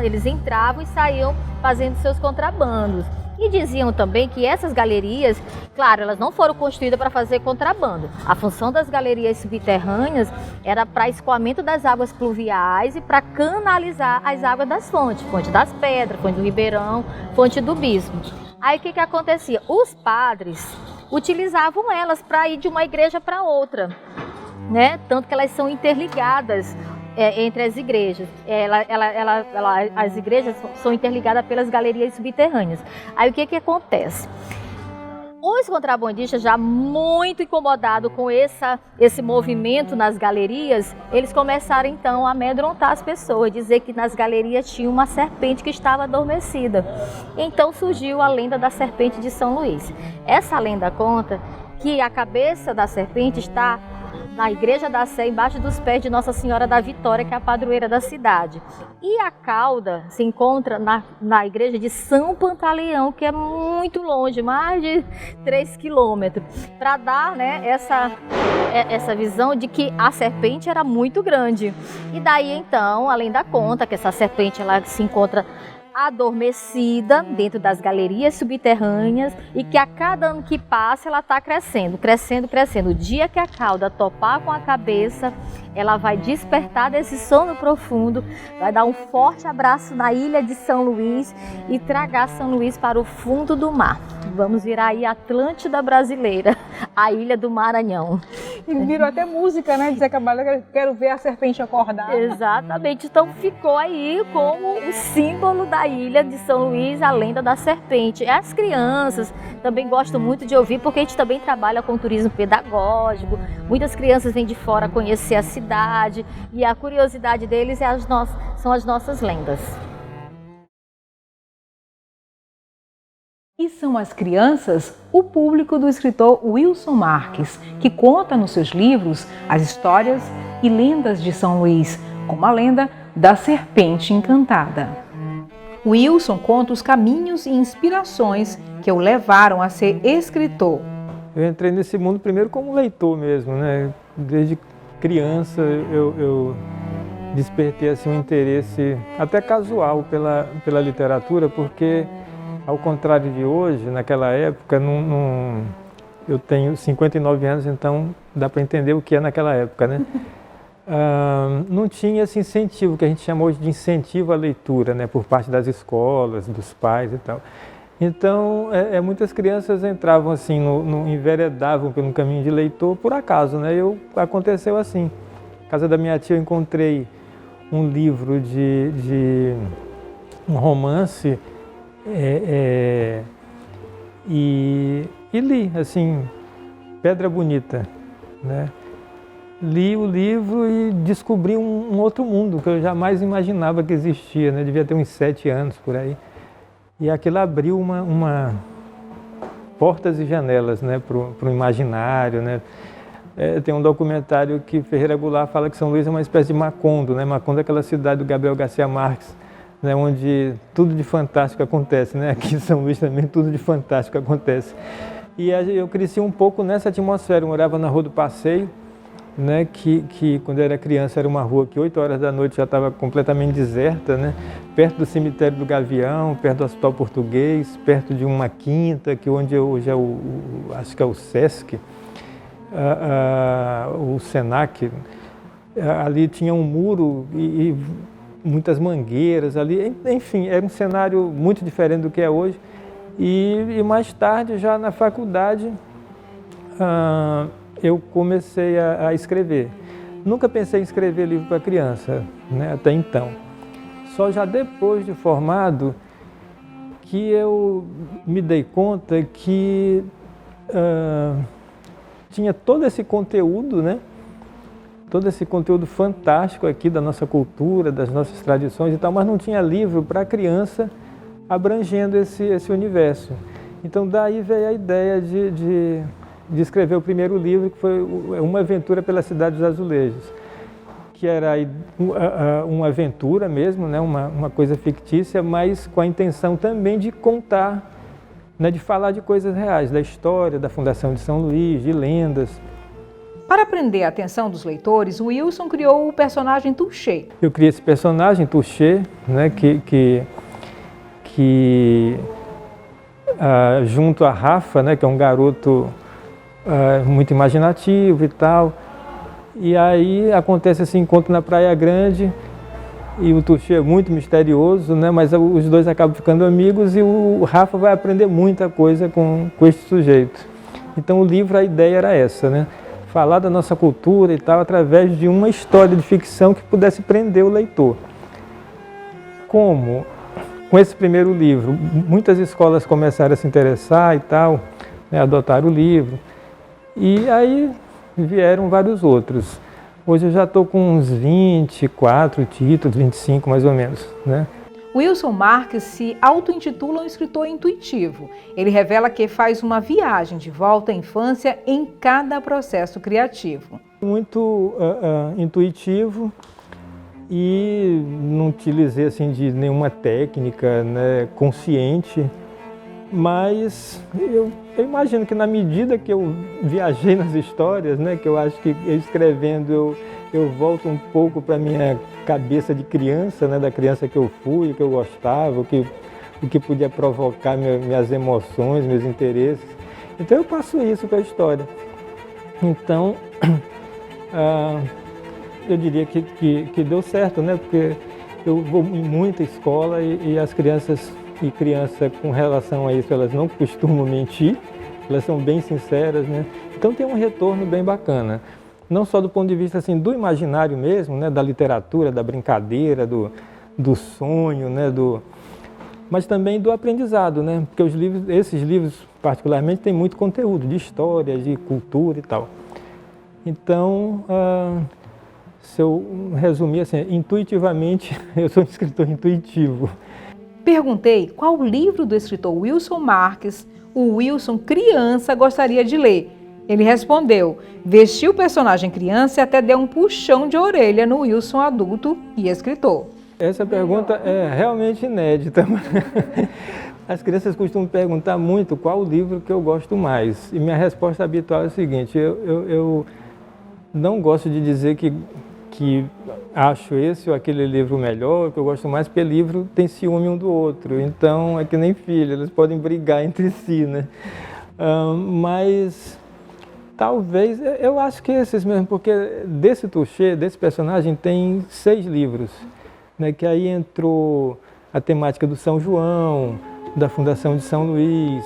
eles entravam e saíam fazendo seus contrabandos. E diziam também que essas galerias, claro, elas não foram construídas para fazer contrabando. A função das galerias subterrâneas era para escoamento das águas pluviais e para canalizar as águas das fontes, fonte das pedras, fonte do Ribeirão, fonte do Bispo. Aí o que acontecia? Os padres utilizavam elas para ir de uma igreja para outra, né? Tanto que elas são interligadas entre as igrejas. As igrejas são interligadas pelas galerias subterrâneas. Aí o que acontece? Os contrabandistas, já muito incomodados com esse movimento nas galerias, eles começaram então a amedrontar as pessoas, dizer que nas galerias tinha uma serpente que estava adormecida. Então surgiu a lenda da serpente de São Luís. Essa lenda conta que a cabeça da serpente está na Igreja da Sé, embaixo dos pés de Nossa Senhora da Vitória, que é a padroeira da cidade. E a cauda se encontra na igreja de São Pantaleão, que é muito longe, mais de 3 quilômetros, para dar, né, essa visão de que a serpente era muito grande. E daí então, além da conta, que essa serpente ela se encontra adormecida dentro das galerias subterrâneas e que a cada ano que passa ela está crescendo, crescendo, crescendo. O dia que a cauda topar com a cabeça, ela vai despertar desse sono profundo, vai dar um forte abraço na ilha de São Luís e tragar São Luís para o fundo do mar. Vamos virar aí a Atlântida brasileira, a ilha do Maranhão. E virou até música, né? De Zé Cabaleiro, quero ver a serpente acordar. Exatamente, então ficou aí como o símbolo da ilha de São Luís, a lenda da serpente. As crianças também gostam muito de ouvir, porque a gente também trabalha com turismo pedagógico. Muitas crianças vêm de fora conhecer a cidade e a curiosidade deles são as nossas lendas. E são as crianças o público do escritor Wilson Marques, que conta nos seus livros as histórias e lendas de São Luís, como a lenda da Serpente Encantada. Wilson conta os caminhos e inspirações que o levaram a ser escritor. Eu entrei nesse mundo primeiro como leitor mesmo, né? Desde criança eu despertei assim, um interesse até casual pela literatura, porque ao contrário de hoje, naquela época, eu tenho 59 anos, então dá para entender o que é naquela época, né? Não tinha esse incentivo, que a gente chama hoje de incentivo à leitura, né? Por parte das escolas, dos pais e tal. Então, muitas crianças entravam assim, enveredavam pelo caminho de leitor por acaso, né? Aconteceu assim. Na casa da minha tia eu encontrei um livro de um romance, e li, assim, Pedra Bonita, né? Li o livro e descobri um outro mundo que eu jamais imaginava que existia, né? Devia ter uns 7 anos por aí. E aquilo abriu portas e janelas, né, para o imaginário, né. Tem um documentário que Ferreira Goulart fala que São Luís é uma espécie de Macondo, né? Macondo é aquela cidade do Gabriel Garcia Marques, né, onde tudo de fantástico acontece, né? Aqui em São Luís também tudo de fantástico acontece. E eu cresci um pouco nessa atmosfera. Eu morava na Rua do Passeio, né, que quando eu era criança era uma rua que 8 horas da noite já estava completamente deserta, né, perto do cemitério do Gavião, perto do Hospital Português, perto de uma quinta, que onde hoje é acho que é o Sesc, o Senac. Ali tinha um muro e muitas mangueiras ali, enfim, era um cenário muito diferente do que é hoje. E mais tarde, já na faculdade, eu comecei a escrever. Nunca pensei em escrever livro para criança, né, até então. Só já depois de formado que eu me dei conta que tinha todo esse conteúdo, né, todo esse conteúdo fantástico aqui da nossa cultura, das nossas tradições e tal, mas não tinha livro para criança abrangendo esse universo. Então daí veio a ideia de escrever o primeiro livro, que foi Uma Aventura pela Cidade dos Azulejos, que era uma aventura mesmo, né, uma coisa fictícia, mas com a intenção também de contar, né, de falar de coisas reais, da história, da fundação de São Luís, de lendas. Para prender a atenção dos leitores, o Wilson criou o personagem Touché. Eu criei esse personagem, Touché, né, que junto a Rafa, né, que é um garoto muito imaginativo e tal, e aí acontece esse encontro na Praia Grande e o Touché é muito misterioso, né, mas os dois acabam ficando amigos e o Rafa vai aprender muita coisa com esse sujeito. Então o livro, a ideia era essa, né, falar da nossa cultura e tal através de uma história de ficção que pudesse prender o leitor. Como com esse primeiro livro, muitas escolas começaram a se interessar e tal, né, adotaram o livro. E aí vieram vários outros. Hoje eu já estou com uns 24 títulos, 25 mais ou menos, né? Wilson Marques se auto-intitula um escritor intuitivo. Ele revela que faz uma viagem de volta à infância em cada processo criativo. Muito intuitivo. E não utilizei assim de nenhuma técnica, né, consciente, mas eu imagino que na medida que eu viajei nas histórias, né, que eu acho que escrevendo eu volto um pouco para a minha cabeça de criança, né, da criança que eu fui, que eu gostava, o que podia provocar minhas emoções, meus interesses. Então eu passo isso para a história. Então eu diria que deu certo, né? Porque eu vou em muita escola e as crianças com relação a isso, elas não costumam mentir, elas são bem sinceras, né? Então tem um retorno bem bacana. Não só do ponto de vista assim, do imaginário mesmo, né? Da literatura, da brincadeira, do sonho, né? Mas também do aprendizado, né? Porque esses livros particularmente têm muito conteúdo de história, de cultura e tal. Então, se eu resumir assim, intuitivamente, eu sou um escritor intuitivo. Perguntei qual livro do escritor Wilson Marques o Wilson criança gostaria de ler. Ele respondeu, vestiu o personagem criança e até deu um puxão de orelha no Wilson adulto e escritor. Essa pergunta é realmente inédita. As crianças costumam perguntar muito qual o livro que eu gosto mais. E minha resposta habitual é a seguinte, eu não gosto de dizer que acho esse ou aquele livro melhor, que eu gosto mais, porque livro tem ciúme um do outro. Então, é que nem filho, eles podem brigar entre si, né? Mas, talvez, eu acho que esses mesmo, porque desse Touché, desse personagem, tem 6 livros, né? Que aí entrou a temática do São João, da Fundação de São Luís.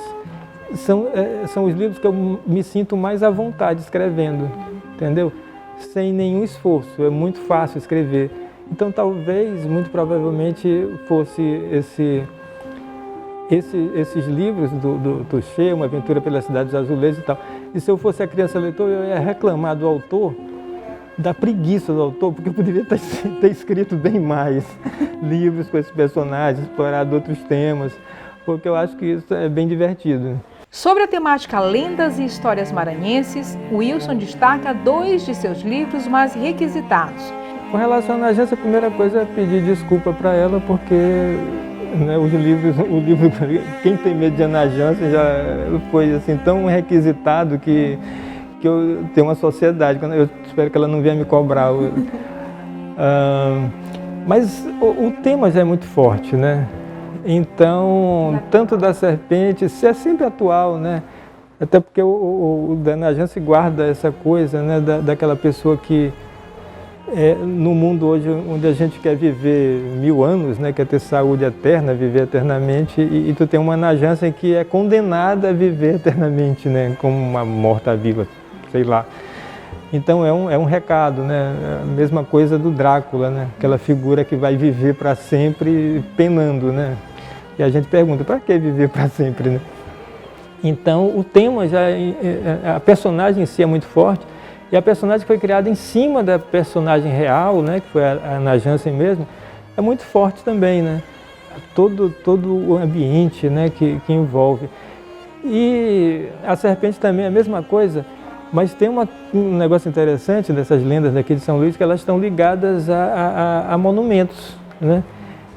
São os livros que eu me sinto mais à vontade escrevendo, entendeu? Sem nenhum esforço, é muito fácil escrever. Então talvez, muito provavelmente, fosse esses livros do Touché, Uma Aventura pela Cidade dos Azulejos e tal. E se eu fosse a criança leitora, eu ia reclamar do autor, da preguiça do autor, porque eu poderia ter escrito bem mais livros com esses personagens, explorado outros temas, porque eu acho que isso é bem divertido. Sobre a temática Lendas e Histórias Maranhenses, o Wilson destaca 2 de seus livros mais requisitados. Com relação à Najance, a primeira coisa é pedir desculpa para ela, porque né, o livro Quem Tem Medo de Najance já foi assim, tão requisitado que eu tenho uma sociedade. Eu espero que ela não venha me cobrar. Mas o tema já é muito forte, né? Então, tanto da serpente, isso é sempre atual, né? Até porque o da Najance guarda essa coisa, né, daquela pessoa que no mundo hoje onde a gente quer viver 1000 anos, né, quer ter saúde eterna, viver eternamente, e tu tem uma Najance que é condenada a viver eternamente, né, como uma morta-viva, sei lá. Então é um recado, né, a mesma coisa do Drácula, né, aquela figura que vai viver para sempre penando, né, e a gente pergunta, para que viver para sempre, né? Então o tema a personagem em si é muito forte. E a personagem que foi criada em cima da personagem real, né, que foi a Najance mesmo, é muito forte também, né? Todo o ambiente, né, que envolve. E a serpente também é a mesma coisa, mas tem um negócio interessante dessas lendas daqui de São Luís, que elas estão ligadas a monumentos, né?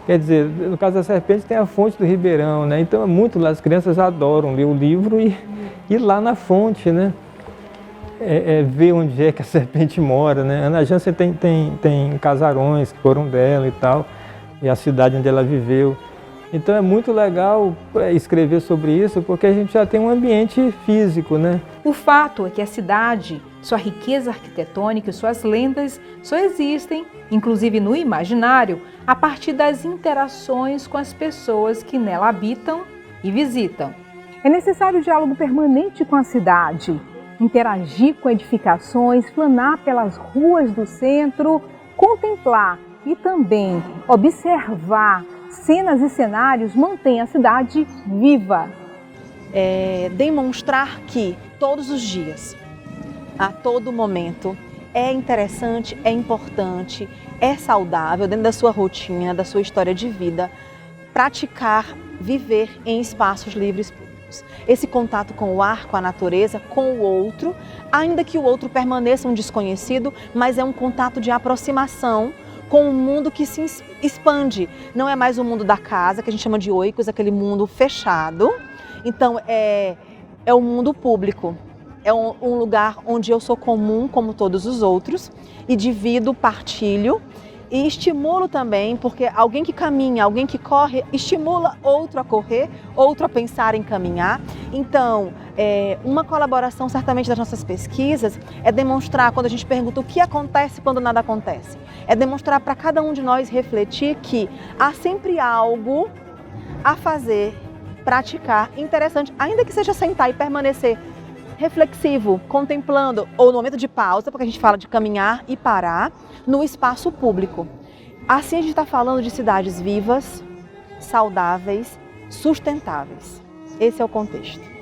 Quer dizer, no caso da serpente tem a fonte do Ribeirão, né? Então as crianças adoram ler o livro e ir lá na fonte, né? Ver onde é que a serpente mora, né? A Najance tem casarões que foram dela e tal, e a cidade onde ela viveu. Então é muito legal escrever sobre isso, porque a gente já tem um ambiente físico, né? O fato é que a cidade, sua riqueza arquitetônica e suas lendas só existem, inclusive no imaginário, a partir das interações com as pessoas que nela habitam e visitam. É necessário diálogo permanente com a cidade, interagir com edificações, planar pelas ruas do centro, contemplar e também observar cenas e cenários mantém a cidade viva. Demonstrar que todos os dias, a todo momento, é interessante, é importante, é saudável dentro da sua rotina, da sua história de vida, praticar, viver em espaços livres públicos. Esse contato com o ar, com a natureza, com o outro, ainda que o outro permaneça um desconhecido, mas é um contato de aproximação com um mundo que se expande. Não é mais o mundo da casa, que a gente chama de oikos, aquele mundo fechado. Então é o mundo público. É um lugar onde eu sou comum como todos os outros e divido, partilho e estimulo também, porque alguém que caminha, alguém que corre, estimula outro a correr, outro a pensar em caminhar. Então, uma colaboração certamente das nossas pesquisas é demonstrar, quando a gente pergunta o que acontece quando nada acontece, é demonstrar para cada um de nós refletir que há sempre algo a fazer, praticar, interessante, ainda que seja sentar e permanecer reflexivo, contemplando, ou no momento de pausa, porque a gente fala de caminhar e parar, no espaço público. Assim a gente está falando de cidades vivas, saudáveis, sustentáveis. Esse é o contexto.